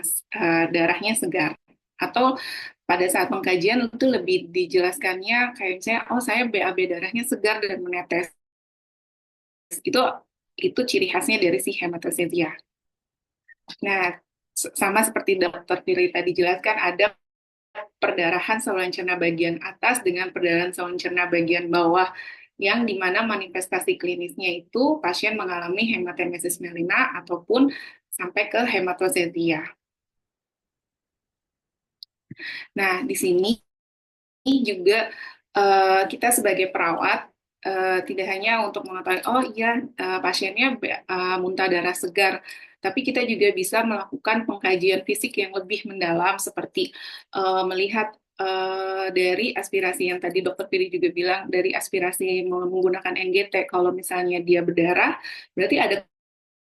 darahnya segar. Atau pada saat pengkajian itu lebih dijelaskannya kayak misalnya, oh saya BAB darahnya segar dan menetes. Itu ciri khasnya dari si hematozezia. Nah, sama seperti Dr. Firly tadi jelaskan, ada perdarahan saluran cerna bagian atas dengan perdarahan saluran cerna bagian bawah, yang dimana manifestasi klinisnya itu pasien mengalami hematemesis melena ataupun sampai ke hematozezia. Nah, di sini juga kita sebagai perawat tidak hanya untuk mengetahui, oh iya pasiennya muntah darah segar, tapi kita juga bisa melakukan pengkajian fisik yang lebih mendalam seperti melihat dari aspirasi yang tadi Dr. Piri juga bilang, dari aspirasi menggunakan NGT, kalau misalnya dia berdarah, berarti ada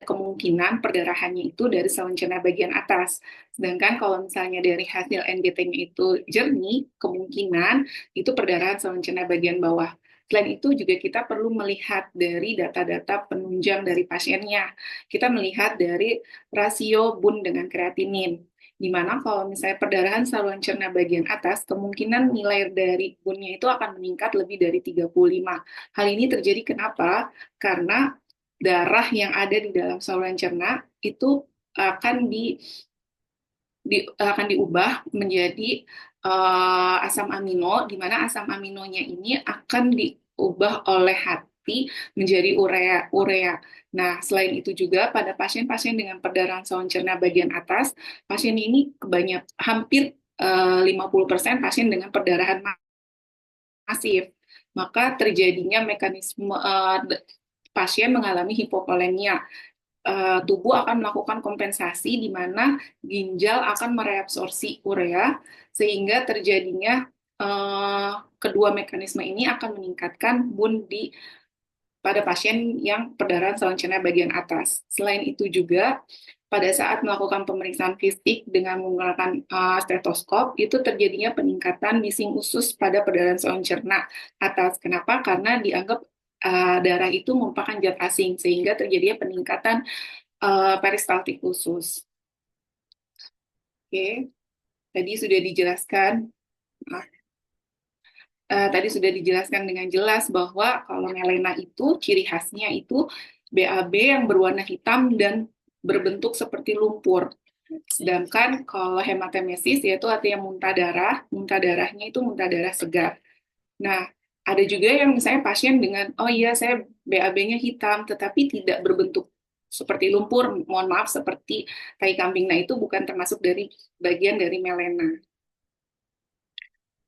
kemungkinan perdarahannya itu dari saluran cerna bagian atas. Sedangkan kalau misalnya dari hasil NGT-nya itu jernih, kemungkinan itu perdarahan saluran cerna bagian bawah. Selain itu juga kita perlu melihat dari data-data penunjang dari pasiennya. Kita melihat dari rasio bun dengan kreatinin. Di mana kalau misalnya perdarahan saluran cerna bagian atas, kemungkinan nilai dari bunnya itu akan meningkat lebih dari 35. Hal ini terjadi kenapa? Karena darah yang ada di dalam saluran cerna itu akan akan diubah menjadi asam amino, di mana asam aminonya ini akan diubah oleh hati menjadi urea. Nah, selain itu juga pada pasien-pasien dengan perdarahan saluran cerna bagian atas, pasien ini hampir 50% pasien dengan perdarahan masif. Maka terjadinya mekanisme pasien mengalami hipovolemia. Tubuh akan melakukan kompensasi di mana ginjal akan mereabsorpsi urea sehingga terjadinya kedua mekanisme ini akan meningkatkan bun pada pasien yang perdarahan saluran cerna bagian atas. Selain itu juga pada saat melakukan pemeriksaan fisik dengan menggunakan stetoskop itu terjadinya peningkatan bising usus pada perdarahan saluran cerna atas. Kenapa? Karena dianggap darah itu merupakan zat asing sehingga terjadinya peningkatan peristaltik usus. Oke, tadi sudah dijelaskan. Tadi sudah dijelaskan dengan jelas bahwa kalau melena itu ciri khasnya itu BAB yang berwarna hitam dan berbentuk seperti lumpur. Sedangkan kalau hematemesis yaitu artinya muntah darahnya itu muntah darah segar. Nah, ada juga yang misalnya pasien dengan, oh iya saya BAB-nya hitam, tetapi tidak berbentuk seperti lumpur, mohon maaf seperti tai kambing. Nah, itu bukan termasuk dari bagian dari melena.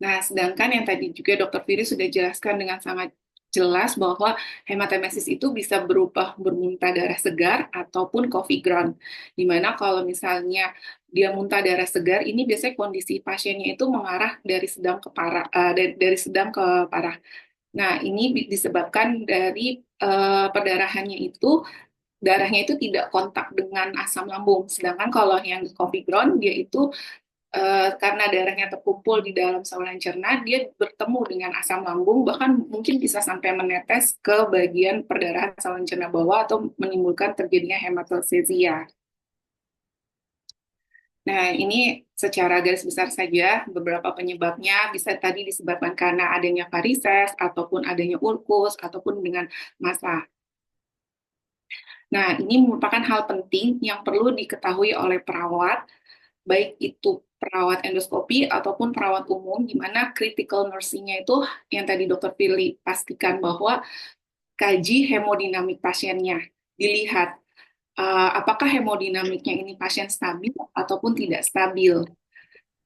Nah, sedangkan yang tadi juga Dr. Firi sudah jelaskan dengan sangat jelas bahwa hematemesis itu bisa bermuntah darah segar ataupun coffee ground. Dimana kalau misalnya dia muntah darah segar, ini biasanya kondisi pasiennya itu mengarah dari sedang ke parah, dari sedang ke parah. Nah, ini disebabkan dari perdarahannya itu darahnya itu tidak kontak dengan asam lambung. Sedangkan kalau yang coffee ground dia itu karena darahnya terkumpul di dalam saluran cerna, dia bertemu dengan asam lambung, bahkan mungkin bisa sampai menetes ke bagian perdarahan saluran cerna bawah atau menimbulkan terjadinya hematostesia. Nah, ini secara garis besar saja beberapa penyebabnya bisa tadi disebabkan karena adanya varises, ataupun adanya ulkus, ataupun dengan massa. Nah, ini merupakan hal penting yang perlu diketahui oleh perawat, baik itu perawat endoskopi ataupun perawat umum, di mana critical nursing-nya itu yang tadi Dr. Firly pastikan bahwa kaji hemodinamik pasiennya, dilihat apakah hemodinamiknya ini pasien stabil ataupun tidak stabil.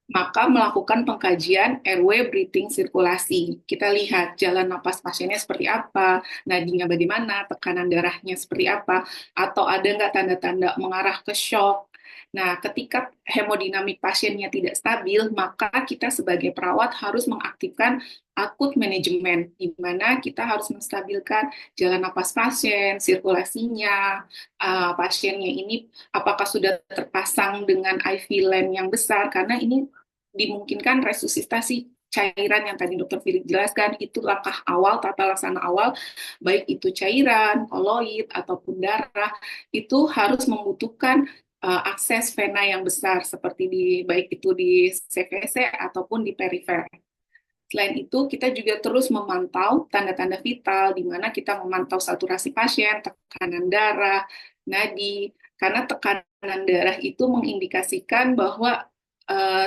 Maka melakukan pengkajian airway breathing sirkulasi. Kita lihat jalan napas pasiennya seperti apa, nadinya bagaimana, tekanan darahnya seperti apa, atau ada nggak tanda-tanda mengarah ke shock. Nah, ketika hemodinamik pasiennya tidak stabil, maka kita sebagai perawat harus mengaktifkan akut manajemen, di mana kita harus menstabilkan jalan napas pasien, sirkulasinya, pasiennya ini apakah sudah terpasang dengan IV lamp yang besar, karena ini dimungkinkan resusitasi cairan yang tadi Dr. Philip jelaskan, itu langkah awal, tata laksana awal, baik itu cairan, koloid, ataupun darah, itu harus membutuhkan akses vena yang besar seperti baik itu di CVC ataupun di perifer. Selain itu, kita juga terus memantau tanda-tanda vital, di mana kita memantau saturasi pasien, tekanan darah, nadi, karena tekanan darah itu mengindikasikan bahwa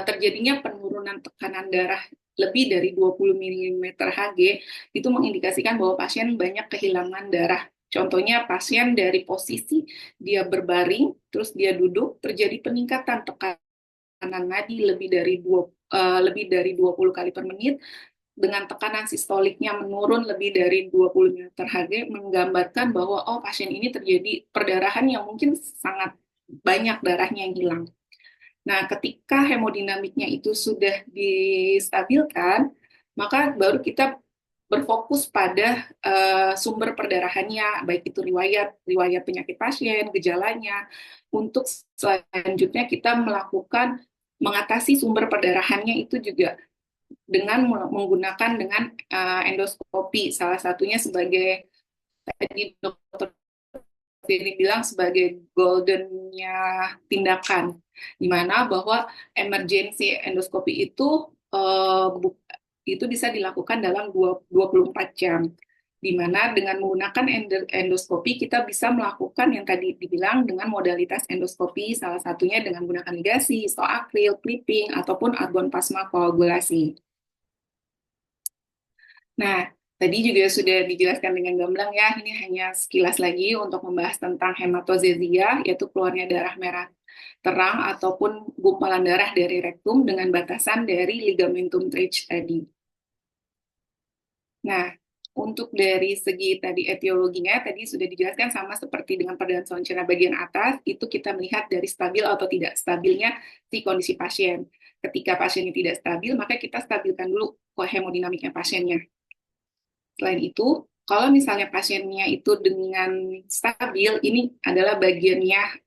terjadinya penurunan tekanan darah lebih dari 20 mm Hg, itu mengindikasikan bahwa pasien banyak kehilangan darah. Contohnya pasien dari posisi dia berbaring, terus dia duduk, terjadi peningkatan tekanan nadi lebih dari 20 kali per menit, dengan tekanan sistoliknya menurun lebih dari 20 mm Hg, menggambarkan bahwa pasien ini terjadi perdarahan yang mungkin sangat banyak darahnya yang hilang. Nah, ketika hemodinamiknya itu sudah distabilkan, maka baru kita berfokus pada sumber perdarahannya, baik itu riwayat penyakit pasien, gejalanya. Untuk selanjutnya kita mengatasi sumber perdarahannya itu juga dengan menggunakan dengan endoskopi, salah satunya sebagai tadi dokter Firly bilang sebagai goldennya tindakan, di mana bahwa emergency endoskopi itu bisa dilakukan dalam 24 jam, di mana dengan menggunakan endoskopi kita bisa melakukan yang tadi dibilang dengan modalitas endoskopi, salah satunya dengan menggunakan ligasi, histoakril, clipping, ataupun argon plasma koagulasi. Nah, tadi juga sudah dijelaskan dengan gamblang ya, ini hanya sekilas lagi untuk membahas tentang hematozesia, yaitu keluarnya darah merah terang ataupun gumpalan darah dari rektum dengan batasan dari ligamentum trich tadi. Nah, untuk dari segi tadi etiologinya, tadi sudah dijelaskan sama seperti dengan perdarahan saluran cerna bagian atas, itu kita melihat dari stabil atau tidak stabilnya si kondisi pasien. Ketika pasiennya tidak stabil, maka kita stabilkan dulu hemodinamiknya pasiennya. Selain itu, kalau misalnya pasiennya itu dengan stabil, ini adalah bagiannya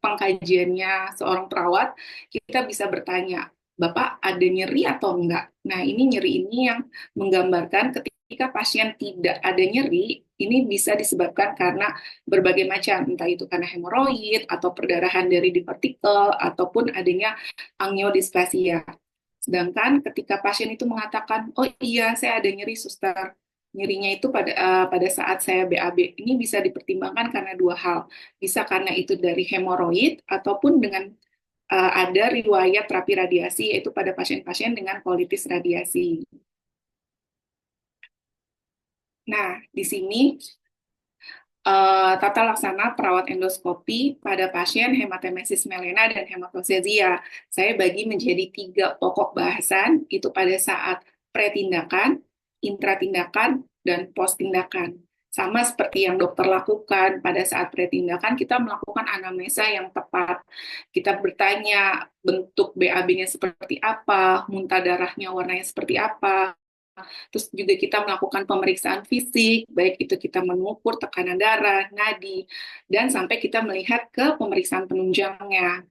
pengkajiannya seorang perawat, kita bisa bertanya, Bapak ada nyeri atau enggak? Nah, ini nyeri ini yang menggambarkan ketika pasien tidak ada nyeri, ini bisa disebabkan karena berbagai macam, entah itu karena hemoroid, atau perdarahan dari divertikal, ataupun adanya angiodisplasia. Sedangkan ketika pasien itu mengatakan, oh iya saya ada nyeri suster, nyerinya itu pada saat saya BAB, ini bisa dipertimbangkan karena dua hal. Bisa karena itu dari hemoroid ataupun dengan ada riwayat terapi radiasi, yaitu pada pasien-pasien dengan kolitis radiasi. Nah, di sini tata laksana perawat endoskopi pada pasien hematemesis melena dan hematosesia. Saya bagi menjadi 3 pokok bahasan, itu pada saat pretindakan, intratindakan, dan post-tindakan. Sama seperti yang dokter lakukan pada saat pretindakan, kita melakukan anamnesa yang tepat. Kita bertanya bentuk BAB-nya seperti apa, muntah darahnya warnanya seperti apa, terus juga kita melakukan pemeriksaan fisik, baik itu kita mengukur tekanan darah, nadi, dan sampai kita melihat ke pemeriksaan penunjangnya.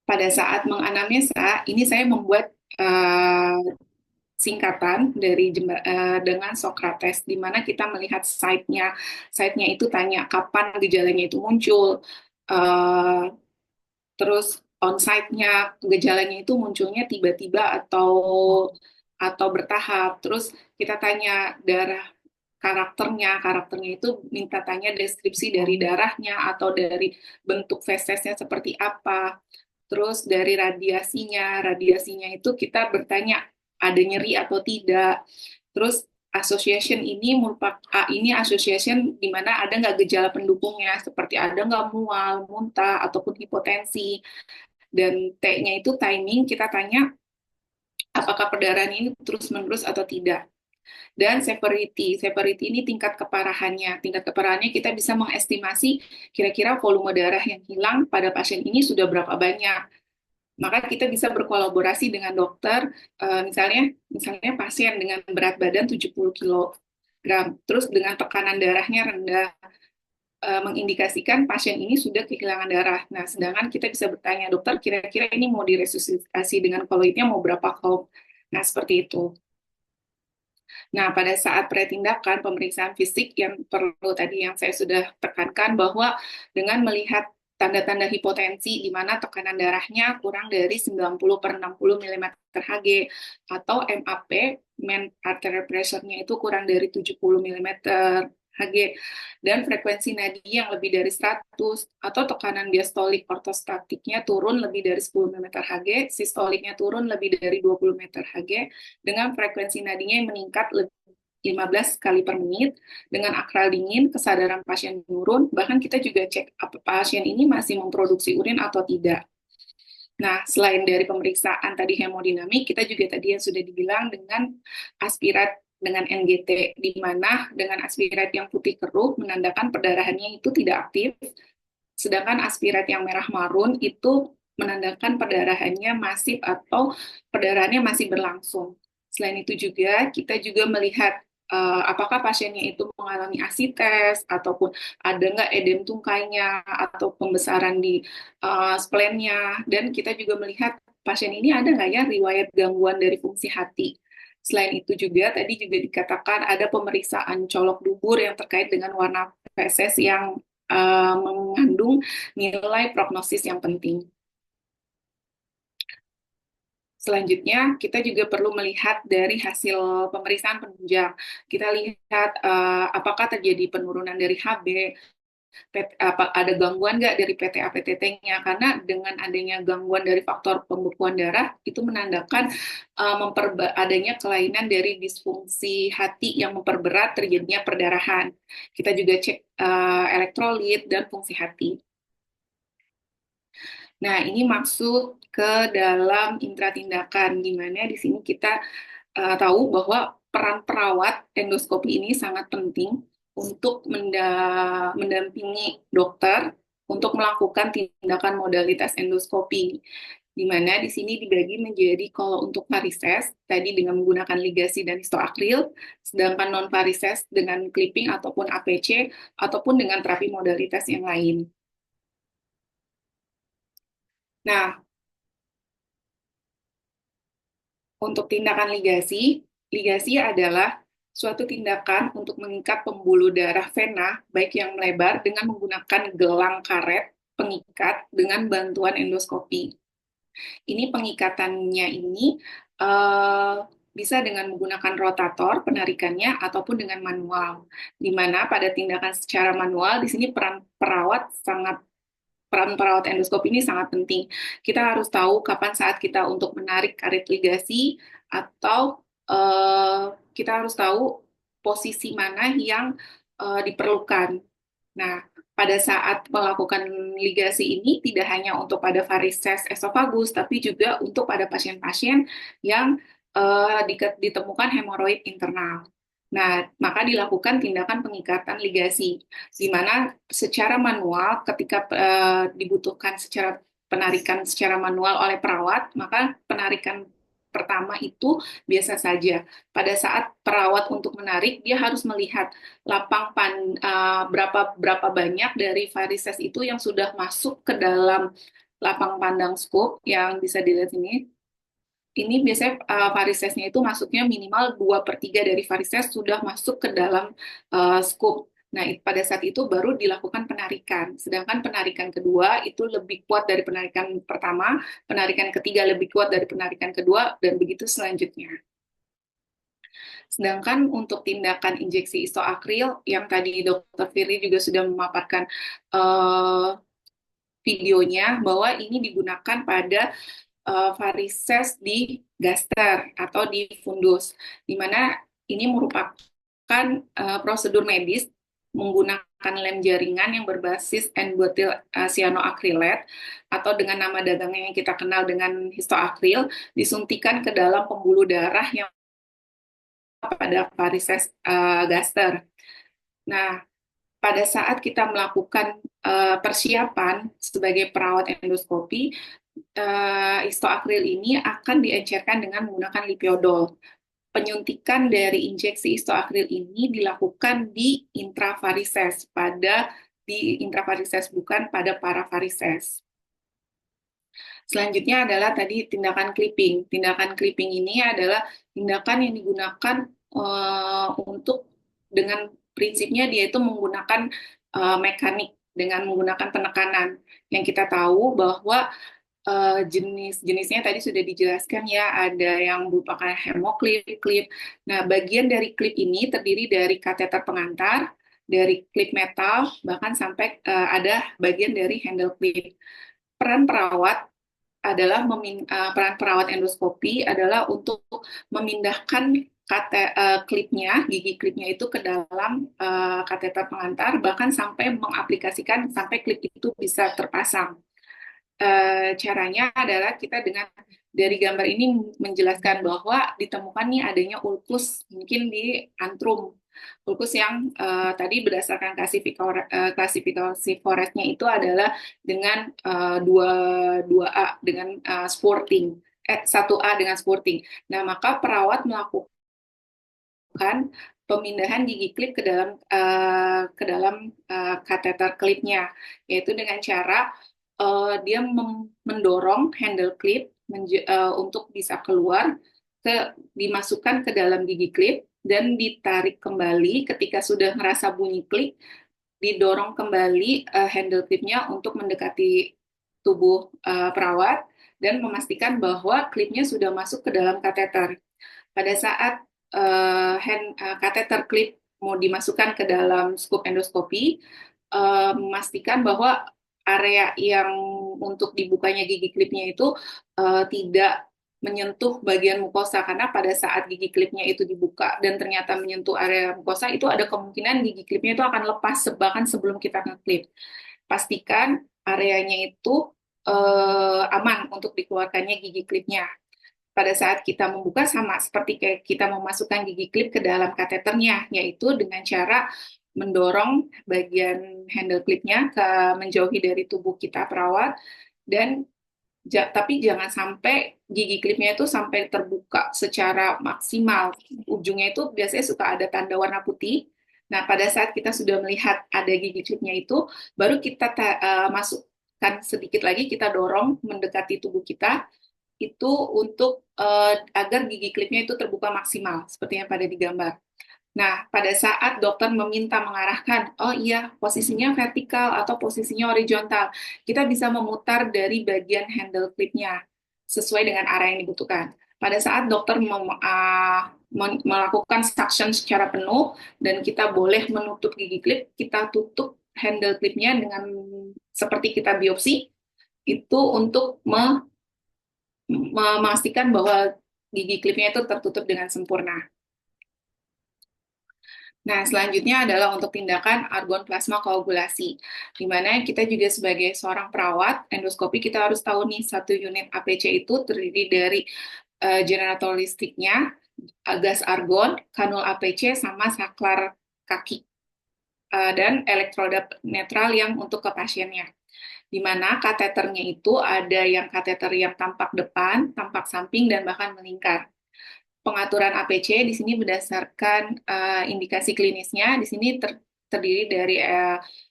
Pada saat menganamnesa, ini saya membuat singkatan dari dengan Socrates, di mana kita melihat site-nya. Site-nya itu tanya kapan gejalanya itu muncul, terus on-site-nya gejalanya itu munculnya tiba-tiba atau bertahap. Terus kita tanya darah karakternya itu minta tanya deskripsi dari darahnya atau dari bentuk fesesnya seperti apa. Terus dari radiasinya itu kita bertanya ada nyeri atau tidak. Terus association ini merupakan ini association di mana ada nggak gejala pendukungnya seperti ada nggak mual, muntah ataupun hipotensi. Dan T-nya itu timing, kita tanya apakah perdarahan ini terus-menerus atau tidak. Dan severity ini tingkat keparahannya. Tingkat keparahannya kita bisa mengestimasi kira-kira volume darah yang hilang pada pasien ini sudah berapa banyak. Maka kita bisa berkolaborasi dengan dokter, misalnya pasien dengan berat badan 70 kg, terus dengan tekanan darahnya rendah, mengindikasikan pasien ini sudah kehilangan darah. Nah, sedangkan kita bisa bertanya, dokter kira-kira ini mau diresusitasi dengan koloidnya mau berapa count? Nah, seperti itu. Nah, pada saat pretindakan pemeriksaan fisik yang perlu tadi yang saya sudah tekankan bahwa dengan melihat tanda-tanda hipotensi di mana tekanan darahnya kurang dari 90/60 mm Hg atau MAP, main arterial pressure-nya itu kurang dari 70 mm Hg, dan frekuensi nadi yang lebih dari 100, atau tekanan diastolik ortostatiknya turun lebih dari 10 mm Hg, sistoliknya turun lebih dari 20 mm Hg, dengan frekuensi nadinya yang meningkat 15 kali per menit, dengan akral dingin, kesadaran pasien menurun, bahkan kita juga cek apa pasien ini masih memproduksi urin atau tidak. Nah, selain dari pemeriksaan tadi hemodinamik, kita juga tadi yang sudah dibilang dengan aspirat dengan NGT, di mana dengan aspirat yang putih keruh menandakan perdarahannya itu tidak aktif, sedangkan aspirat yang merah marun itu menandakan perdarahannya masif atau perdarahannya masih berlangsung. Selain itu juga, kita juga melihat apakah pasiennya itu mengalami asites, ataupun ada nggak edem tungkainya, atau pembesaran di splennya, dan kita juga melihat pasien ini ada nggak ya riwayat gangguan dari fungsi hati. Selain itu juga tadi juga dikatakan ada pemeriksaan colok dubur yang terkait dengan warna feses yang mengandung nilai prognosis yang penting. Selanjutnya, kita juga perlu melihat dari hasil pemeriksaan penunjang. Kita lihat apakah terjadi penurunan dari HB, ada gangguan nggak dari PTA-PTT-nya, karena dengan adanya gangguan dari faktor pembekuan darah, itu menandakan adanya kelainan dari disfungsi hati yang memperberat terjadinya perdarahan. Kita juga cek elektrolit dan fungsi hati. Nah, ini masuk ke dalam intratindakan, di mana di sini kita tahu bahwa peran perawat endoskopi ini sangat penting untuk mendampingi dokter untuk melakukan tindakan modalitas endoskopi, di mana di sini dibagi menjadi kalau untuk varises, tadi dengan menggunakan ligasi dan histoakril, sedangkan non-varises dengan clipping ataupun APC, ataupun dengan terapi modalitas yang lain. Nah, untuk tindakan ligasi, ligasi adalah suatu tindakan untuk mengikat pembuluh darah vena, baik yang melebar dengan menggunakan gelang karet pengikat dengan bantuan endoskopi. Ini pengikatannya ini bisa dengan menggunakan rotator penarikannya ataupun dengan manual. Di mana pada tindakan secara manual di sini peran perawat endoskopi ini sangat penting. Kita harus tahu kapan saat kita untuk menarik karet ligasi atau kita harus tahu posisi mana yang diperlukan. Nah, pada saat melakukan ligasi ini tidak hanya untuk pada varises esofagus, tapi juga untuk pada pasien-pasien yang ditemukan hemoroid internal. Nah, maka dilakukan tindakan pengikatan ligasi, di mana secara manual ketika dibutuhkan penarikan secara manual oleh perawat, maka penarikan pertama itu biasa saja. Pada saat perawat untuk menarik, dia harus melihat berapa banyak dari varises itu yang sudah masuk ke dalam lapang pandang scope yang bisa dilihat ini. Ini biasanya varisesnya itu masuknya minimal 2/3 dari varises sudah masuk ke dalam scoop. Nah, pada saat itu baru dilakukan penarikan. Sedangkan penarikan kedua itu lebih kuat dari penarikan pertama, penarikan ketiga lebih kuat dari penarikan kedua, dan begitu selanjutnya. Sedangkan untuk tindakan injeksi isoakril, yang tadi Dr. Firly juga sudah memaparkan videonya, bahwa ini digunakan pada varises di gaster atau di fundus, di mana ini merupakan prosedur medis menggunakan lem jaringan yang berbasis N-butyl cyanoacrylate atau dengan nama dagangnya yang kita kenal dengan histoakril, disuntikan ke dalam pembuluh darah yang pada varises gaster. Nah, pada saat kita melakukan persiapan sebagai perawat endoskopi, histoakril ini akan diencerkan dengan menggunakan lipiodol. Penyuntikan dari injeksi histoakril ini dilakukan di intravarises, bukan pada paravarises. Selanjutnya adalah tadi tindakan clipping. Tindakan clipping ini adalah tindakan yang digunakan untuk dengan prinsipnya dia itu menggunakan mekanik dengan menggunakan penekanan. Yang kita tahu bahwa jenis-jenisnya tadi sudah dijelaskan ya, ada yang merupakan hemoclip, clip. Nah, bagian dari clip ini terdiri dari kateter pengantar, dari clip metal, bahkan sampai ada bagian dari handle clip. Peran perawat endoskopi adalah untuk memindahkan gigi klipnya itu ke dalam kateter pengantar, bahkan sampai mengaplikasikan sampai klip itu bisa terpasang. Caranya adalah kita dari gambar ini menjelaskan bahwa ditemukan nih adanya ulkus mungkin di antrum. Ulkus yang tadi berdasarkan klasifikasi Forestnya itu adalah dengan 2A dengan sporting, 1A dengan sporting. Nah, maka perawat melakukan pemindahan gigi klip ke dalam kateter klipnya, yaitu dengan cara dia mendorong handle clip untuk bisa keluar, dimasukkan ke dalam gigi klip dan ditarik kembali. Ketika sudah merasa bunyi klik, didorong kembali handle klipnya untuk mendekati tubuh perawat dan memastikan bahwa klipnya sudah masuk ke dalam kateter. Pada saat kateter klip mau dimasukkan ke dalam scoop endoskopi, memastikan bahwa area yang untuk dibukanya gigi klipnya itu tidak menyentuh bagian mukosa, karena pada saat gigi klipnya itu dibuka dan ternyata menyentuh area mukosa, itu ada kemungkinan gigi klipnya itu akan lepas bahkan sebelum kita ngeklip. Pastikan areanya itu aman untuk dikeluarkannya gigi klipnya. Pada saat kita membuka sama seperti kayak kita memasukkan gigi klip ke dalam kateternya, yaitu dengan cara mendorong bagian handle klipnya menjauhi dari tubuh kita perawat, dan tapi jangan sampai gigi klipnya itu sampai terbuka secara maksimal. Ujungnya itu biasanya suka ada tanda warna putih. Nah, pada saat kita sudah melihat ada gigi klipnya itu, baru kita masukkan sedikit lagi, kita dorong mendekati tubuh kita, itu untuk agar gigi klipnya itu terbuka maksimal, seperti yang pada digambar. Nah, pada saat dokter meminta mengarahkan, oh iya, posisinya vertikal atau posisinya horizontal, kita bisa memutar dari bagian handle clipnya sesuai dengan arah yang dibutuhkan. Pada saat dokter melakukan suction secara penuh dan kita boleh menutup gigi klip, kita tutup handle clipnya dengan seperti kita biopsi, itu untuk memastikan bahwa gigi klipnya itu tertutup dengan sempurna. Nah, selanjutnya adalah untuk tindakan argon plasma koagulasi, di mana kita juga sebagai seorang perawat endoskopi, kita harus tahu nih, satu unit APC itu terdiri dari generator listriknya, gas argon, kanul APC, sama saklar kaki, dan elektroda netral yang untuk ke pasiennya. Di mana kateternya itu ada yang kateter yang tampak depan, tampak samping, dan bahkan melingkar. Pengaturan APC di sini berdasarkan indikasi klinisnya. Di sini terdiri dari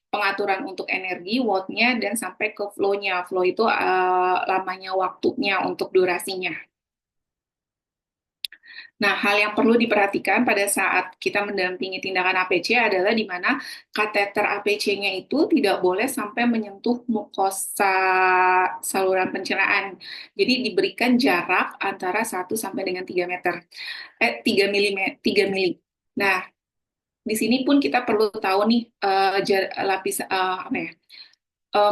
pengaturan untuk energi, watt-nya, dan sampai ke flow-nya. Flow itu lamanya waktunya untuk durasinya. Nah, hal yang perlu diperhatikan pada saat kita mendampingi tindakan APC adalah di mana kateter APC-nya itu tidak boleh sampai menyentuh mukosa saluran pencernaan. Jadi diberikan jarak antara 1 sampai dengan 3 meter. 3 mili. Nah, di sini pun kita perlu tahu nih lapis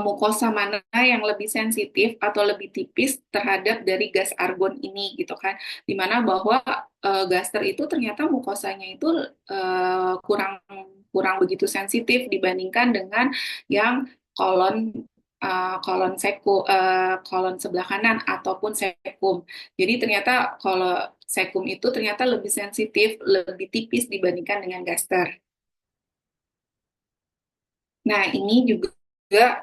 mukosa mana yang lebih sensitif atau lebih tipis terhadap dari gas argon ini gitu kan, dimana bahwa gaster itu ternyata mukosanya itu kurang begitu sensitif dibandingkan dengan yang kolon kolon sebelah kanan ataupun sekum. Jadi ternyata kalau sekum itu ternyata lebih sensitif, lebih tipis dibandingkan dengan gaster. Nah, ini juga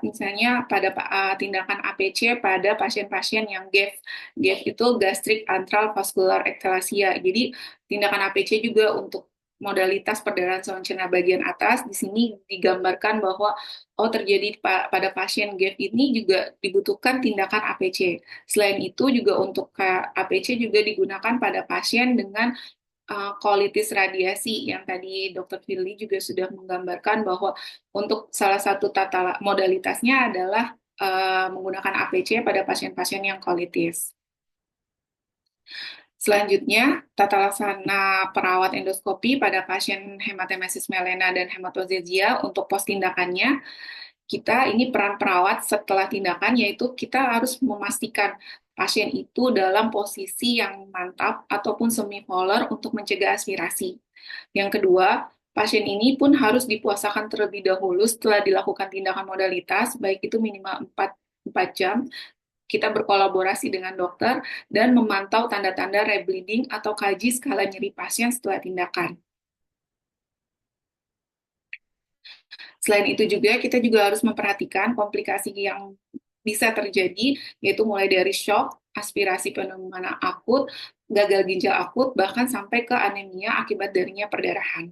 misalnya pada tindakan APC pada pasien-pasien yang GAVE. GAVE itu gastric antral vascular ectasia. Jadi tindakan APC juga untuk modalitas perdarahan saluran cerna bagian atas. Di sini digambarkan bahwa terjadi pada pasien GAVE ini juga dibutuhkan tindakan APC. Selain itu juga untuk APC juga digunakan pada pasien dengan kolitis radiasi yang tadi Dr. Firly juga sudah menggambarkan bahwa untuk salah satu tata modalitasnya adalah menggunakan APC pada pasien-pasien yang kolitis. Selanjutnya, tata laksana perawat endoskopi pada pasien hematemesis melena dan hematozezia untuk pos tindakannya. Ini peran perawat setelah tindakan, yaitu kita harus memastikan pasien itu dalam posisi yang mantap ataupun semipolar untuk mencegah aspirasi. Yang kedua, pasien ini pun harus dipuasakan terlebih dahulu setelah dilakukan tindakan modalitas, baik itu minimal 4 jam. Kita berkolaborasi dengan dokter dan memantau tanda-tanda rebleeding atau kaji skala nyeri pasien setelah tindakan. Selain itu juga, kita juga harus memperhatikan komplikasi yang bisa terjadi, yaitu mulai dari shock, aspirasi pneumonia akut, gagal ginjal akut, bahkan sampai ke anemia akibat darinya perdarahan.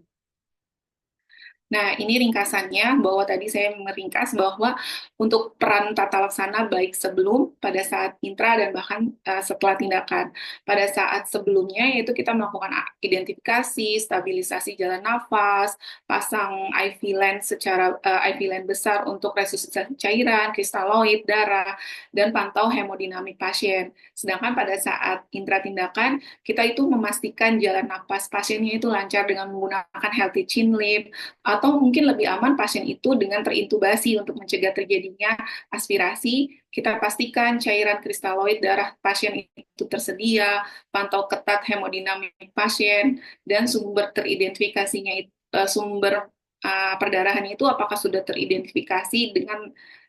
Nah, ini ringkasannya bahwa tadi saya meringkas bahwa untuk peran tata laksana baik sebelum, pada saat intra, dan bahkan setelah tindakan. Pada saat sebelumnya yaitu kita melakukan identifikasi, stabilisasi jalan nafas, pasang IV lens IV lens besar untuk resusitasi cairan, kristaloid, darah, dan pantau hemodinamik pasien. Sedangkan pada saat intra tindakan, kita itu memastikan jalan nafas pasiennya itu lancar dengan menggunakan healthy chin lip, atau mungkin lebih aman pasien itu dengan terintubasi untuk mencegah terjadinya aspirasi. Kita pastikan cairan kristaloid darah pasien itu tersedia, pantau ketat hemodinamik pasien, dan sumber teridentifikasinya sumber perdarahannya itu apakah sudah teridentifikasi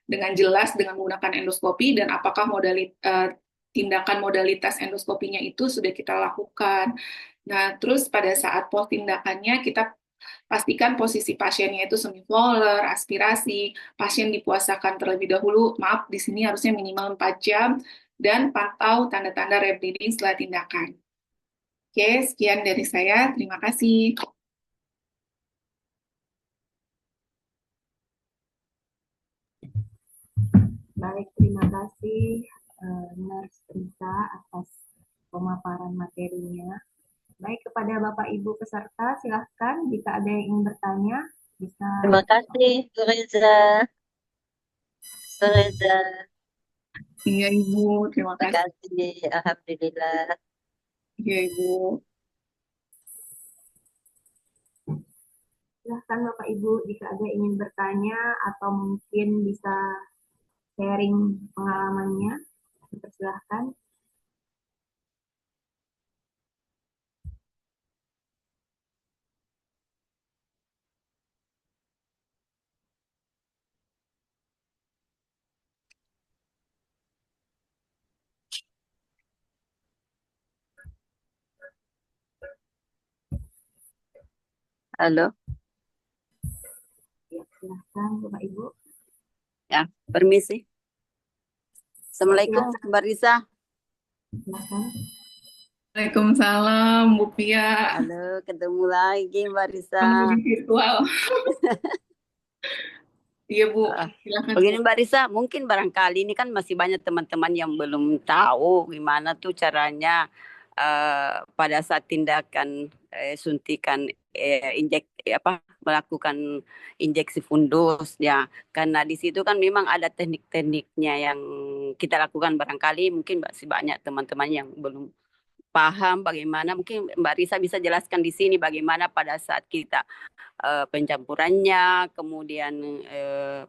dengan jelas dengan menggunakan endoskopi, dan apakah tindakan modalitas endoskopinya itu sudah kita lakukan. Nah, terus pada saat pos tindakannya kita pastikan posisi pasiennya itu semi-flower, aspirasi, pasien dipuasakan terlebih dahulu, maaf di sini harusnya minimal 4 jam, dan pantau tanda-tanda rebleeding setelah tindakan. Oke, sekian dari saya. Terima kasih.
Baik, terima kasih Nurse Risa atas pemaparan materinya. Baik, kepada Bapak Ibu peserta, silahkan jika ada yang ingin bertanya, bisa.
Terima kasih, Bu Reza. Bu Reza,
Iya, Ibu. Terima
terima
kasih.
kasih. Alhamdulillah.
Iya, Ibu.
Silahkan Bapak Ibu jika ada yang ingin bertanya atau mungkin bisa sharing pengalamannya, dipersilahkan.
Halo,
Ya, silahkan Bapak Ibu.
ya, permisi. Assalamualaikum,
Silahkan.
Mbak Risa.
Silahkan.
Waalaikumsalam, Bu Pia.
Halo, ketemu lagi Mbak Risa.
Kamu virtual. Iya, Bu. Silakan, Bu.
Begini Mbak Risa, mungkin barangkali ini kan masih banyak teman-teman yang belum tahu gimana tuh caranya pada saat tindakan suntikan melakukan injeksi fundus ya, karena di situ kan memang ada teknik-tekniknya yang kita lakukan, barangkali mungkin masih banyak teman-teman yang belum paham bagaimana. Mungkin Mbak Risa bisa jelaskan di sini bagaimana pada saat kita pencampurannya, kemudian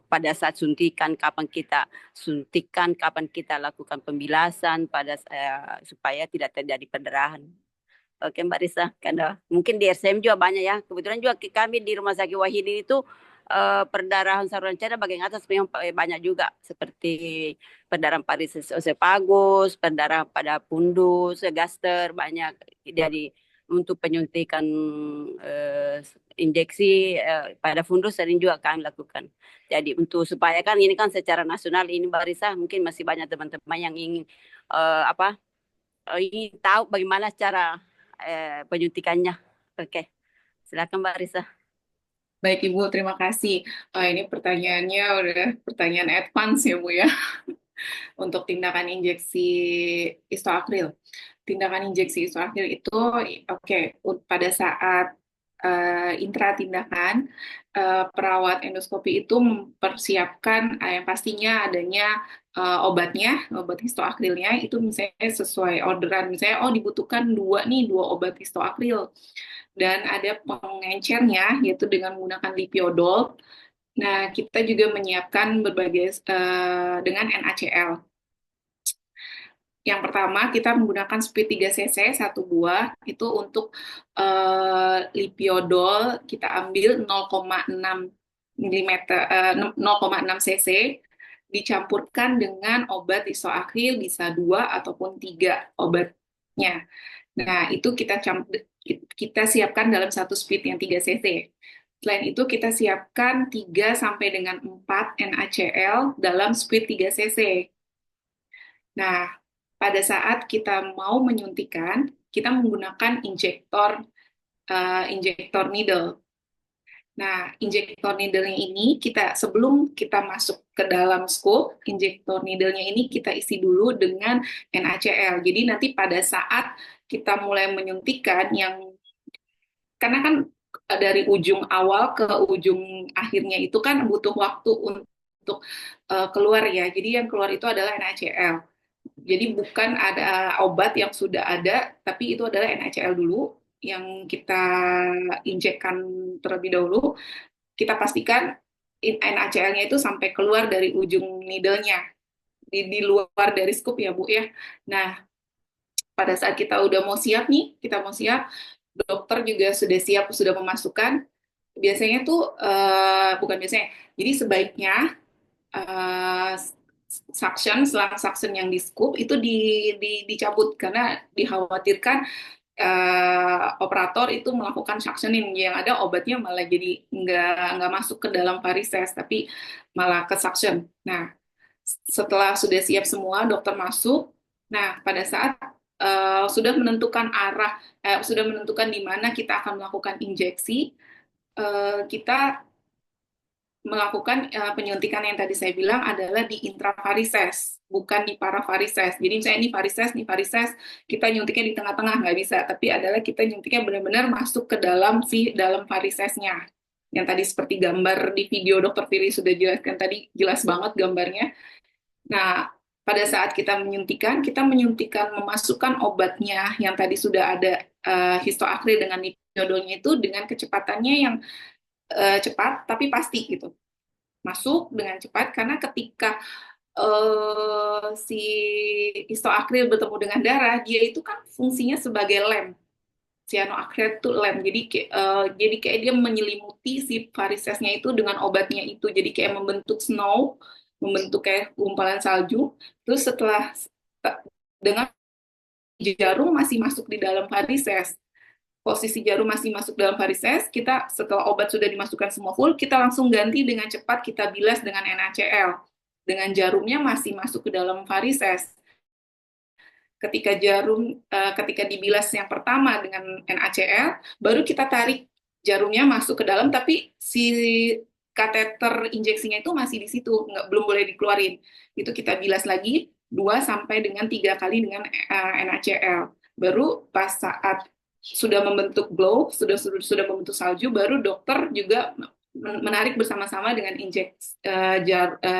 pada saat suntikan kapan kita suntikan, kapan kita lakukan pembilasan supaya tidak terjadi perdarahan. Oke Mbak Risa, karena mungkin di RSM juga banyak ya. Kebetulan juga kami di Rumah Sakit Wahid itu perdarahan saluran cerna bagian atas memang banyak juga, seperti perdarahan varises esophagus, perdarahan pada pundus, gaster, banyak. Jadi untuk penyuntikan injeksi pada fundus sering juga kami lakukan. Jadi untuk supaya kan ini kan secara nasional ini Mbak Risa, mungkin masih banyak teman-teman yang ingin ingin tahu bagaimana cara penyuntikannya. Oke, silakan Mbak Risa.
Baik, Ibu. Terima kasih. Ini pertanyaannya udah pertanyaan advance ya, Bu ya. Untuk tindakan injeksi isoakril. Tindakan injeksi isoakril itu, pada saat intra tindakan, perawat endoskopi itu mempersiapkan yang pastinya adanya obat histoakrilnya itu misalnya sesuai orderan, misalnya dibutuhkan dua obat histoakril, dan ada pengencernya yaitu dengan menggunakan lipiodol. Nah, kita juga menyiapkan berbagai dengan NaCl. Yang pertama, kita menggunakan speed 3 cc, satu buah, itu untuk lipiodol, kita ambil 0,6 mm, 0,6 cc, dicampurkan dengan obat isoakril, bisa 2 ataupun 3 obatnya. Nah, itu kita siapkan dalam satu speed yang 3 cc. Selain itu, kita siapkan 3 sampai dengan 4 NaCl dalam speed 3 cc. Nah, pada saat kita mau menyuntikan, kita menggunakan injektor needle. Nah, injektor needle-nya ini sebelum kita masuk ke dalam scope, injektor needle-nya ini kita isi dulu dengan NaCl. Jadi nanti pada saat kita mulai menyuntikkan karena kan dari ujung awal ke ujung akhirnya itu kan butuh waktu untuk keluar ya. Jadi yang keluar itu adalah NaCl. Jadi bukan ada obat yang sudah ada, tapi itu adalah NaCl dulu yang kita injekkan terlebih dahulu. Kita pastikan NaCl-nya itu sampai keluar dari ujung needle-nya, di luar dari scoop ya Bu ya. Nah, pada saat kita udah mau siap nih, kita mau siap, dokter juga sudah siap, sudah memasukkan. Biasanya tuh, bukan biasanya, jadi sebaiknya selang suction yang di scoop itu dicabut karena dikhawatirkan operator itu melakukan suctioning, yang ada obatnya malah jadi nggak masuk ke dalam varises tapi malah ke suction. Nah, setelah sudah siap semua, dokter masuk. Nah, pada saat sudah menentukan sudah menentukan di mana kita akan melakukan injeksi, kita melakukan penyuntikan yang tadi saya bilang adalah di intravarises, bukan di paravarises. Jadi misalnya ini varises, kita nyuntiknya di tengah-tengah, nggak bisa. Tapi adalah kita nyuntiknya benar-benar masuk ke dalam dalam varisesnya. Yang tadi seperti gambar di video Dokter Fili sudah jelaskan tadi, jelas banget gambarnya. Nah, pada saat kita menyuntikkan memasukkan obatnya yang tadi sudah ada histoakril dengan nitrodolnya itu dengan kecepatannya yang cepat tapi pasti gitu, masuk dengan cepat karena ketika si histoakril bertemu dengan darah, dia itu kan fungsinya sebagai lem. Cyanoacrylate itu lem, jadi kayak dia menyelimuti si varisesnya itu dengan obatnya itu, jadi kayak membentuk snow, membentuk kayak gumpalan salju. Terus setelah dengan jarum masih masuk di dalam varises, posisi jarum masih masuk dalam varises, kita setelah obat sudah dimasukkan semua full, kita langsung ganti dengan cepat, kita bilas dengan NaCl. Dengan jarumnya masih masuk ke dalam varises. Ketika dibilas yang pertama dengan NaCl, baru kita tarik jarumnya masuk ke dalam, tapi si kateter injeksinya itu masih di situ, belum boleh dikeluarin. Itu kita bilas lagi 2 sampai 3 kali dengan NaCl. Baru pas saat sudah membentuk glow, sudah membentuk salju, baru dokter juga menarik bersama-sama dengan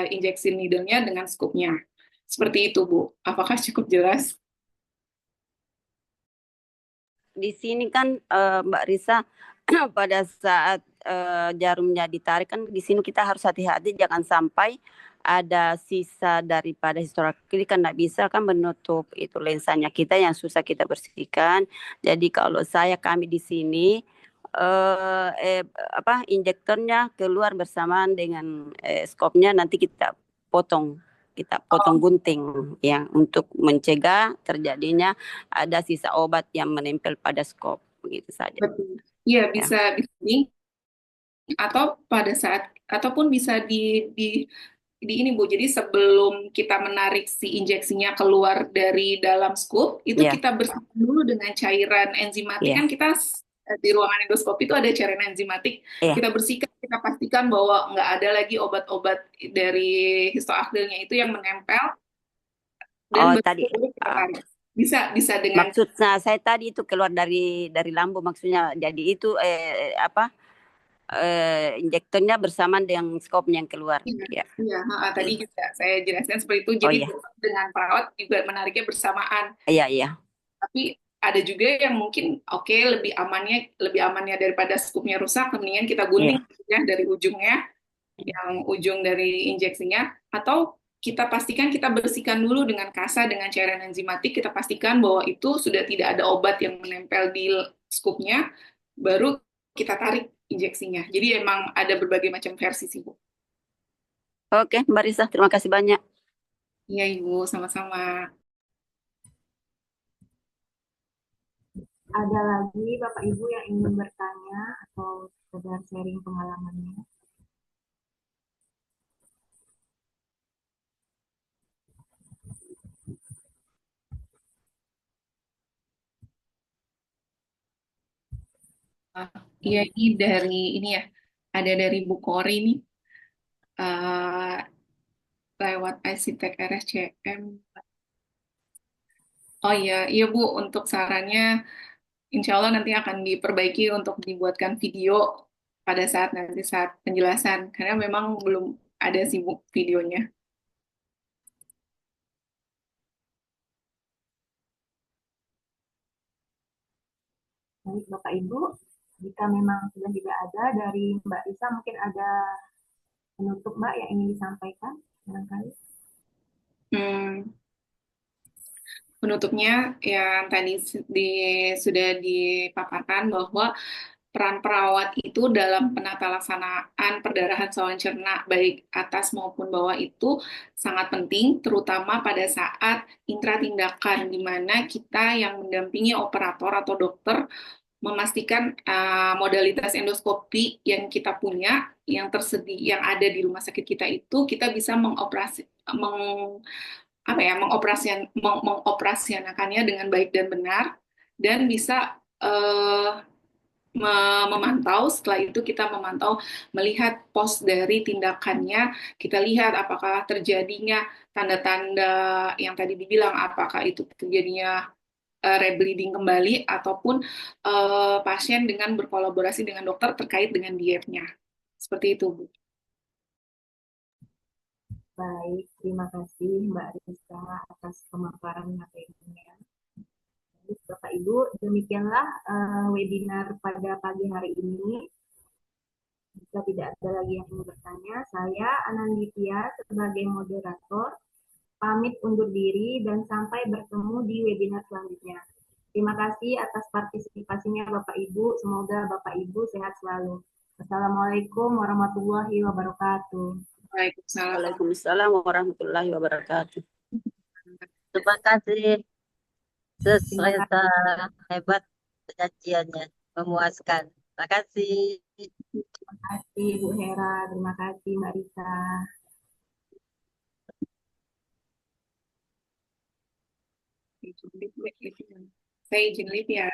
injeksi needle-nya dengan scoop-nya. Seperti itu, Bu. Apakah cukup jelas?
Di sini kan Mbak Risa pada saat jarumnya ditarik kan di sini kita harus hati-hati jangan sampai ada sisa daripada histoakril kan nggak bisa kan menutup itu lensanya kita yang susah kita bersihkan. Jadi kalau kami di sini injektornya keluar bersamaan dengan skopnya, nanti kita potong gunting yang untuk mencegah terjadinya ada sisa obat yang menempel pada skop, begitu saja.
Betul. Iya, bisa ini atau pada saat ataupun bisa di ini Bu. Jadi sebelum kita menarik si injeksinya keluar dari dalam scoop, itu kita bersihkan dulu dengan cairan enzimatik. Kan kita di ruangan endoskopi itu ada cairan enzimatik. Kita bersihkan, kita pastikan bahwa nggak ada lagi obat-obat dari histoakrilnya itu yang menempel. Dan
tadi
bisa dengan
maksudnya saya tadi itu keluar dari lambung, maksudnya jadi itu injektornya bersamaan dengan skopnya yang keluar.
Iya, tadi juga saya jelaskan seperti itu. Jadi dengan perawat juga menariknya bersamaan.
Iya.
Tapi ada juga yang mungkin lebih amannya daripada skupnya rusak, mendingan kita gunting ya dari ujungnya, yang ujung dari injeksinya, atau kita pastikan kita bersihkan dulu dengan kasa dengan cairan enzimatik, kita pastikan bahwa itu sudah tidak ada obat yang menempel di skupnya, baru kita tarik injeksinya. Jadi emang ada berbagai macam versi sih, Bu.
Oke, Mbak Risa, terima kasih banyak.
Iya, Ibu, sama-sama.
Ada lagi Bapak Ibu yang ingin bertanya atau sekedar sharing pengalamannya?
Iya, ini dari ini ya. ada dari Bu Kori nih, eh, lewat ICTech RSCM. Oh iya, iya Bu, untuk sarannya insya Allah nanti akan diperbaiki untuk dibuatkan video pada saat nanti saat penjelasan, karena memang belum ada sih Bu videonya.
Baik, Bapak Ibu, jika memang sudah tidak ada dari Mbak Risa, mungkin ada penutup Mbak yang ingin disampaikan barangkali.
Hmm, Penutupnya yang tadi sudah dipaparkan bahwa peran perawat itu dalam penata laksanaan perdarahan saluran cerna baik atas maupun bawah itu sangat penting, terutama pada saat intratindakan di mana kita yang mendampingi operator atau dokter memastikan modalitas endoskopi yang kita punya, yang tersedia, yang ada di rumah sakit kita itu kita bisa mengoperasianakannya dengan baik dan benar, dan bisa memantau. Setelah itu kita memantau, melihat pos dari tindakannya, kita lihat apakah terjadinya tanda-tanda yang tadi dibilang, apakah itu terjadinya rebleeding kembali ataupun pasien dengan berkolaborasi dengan dokter terkait dengan dietnya. Seperti itu, Bu.
Baik, terima kasih Mbak Risa atas pemaparan materinya. Baik, Bapak Ibu, demikianlah webinar pada pagi hari ini. Jika tidak ada lagi yang ingin bertanya, saya Ananditya sebagai moderator pamit undur diri dan sampai bertemu di webinar selanjutnya. Terima kasih atas partisipasinya Bapak Ibu. Semoga Bapak Ibu sehat selalu. Assalamualaikum warahmatullahi wabarakatuh.
Waalaikumsalam.
Waalaikumsalam warahmatullahi wabarakatuh.
Terima kasih, Sus
Terima
Reza.
kasih.
Hebat penyajiannya, memuaskan. Terima kasih.
Terima kasih Bu Hera. Terima kasih Mbak Risa.
Saya izin live ya.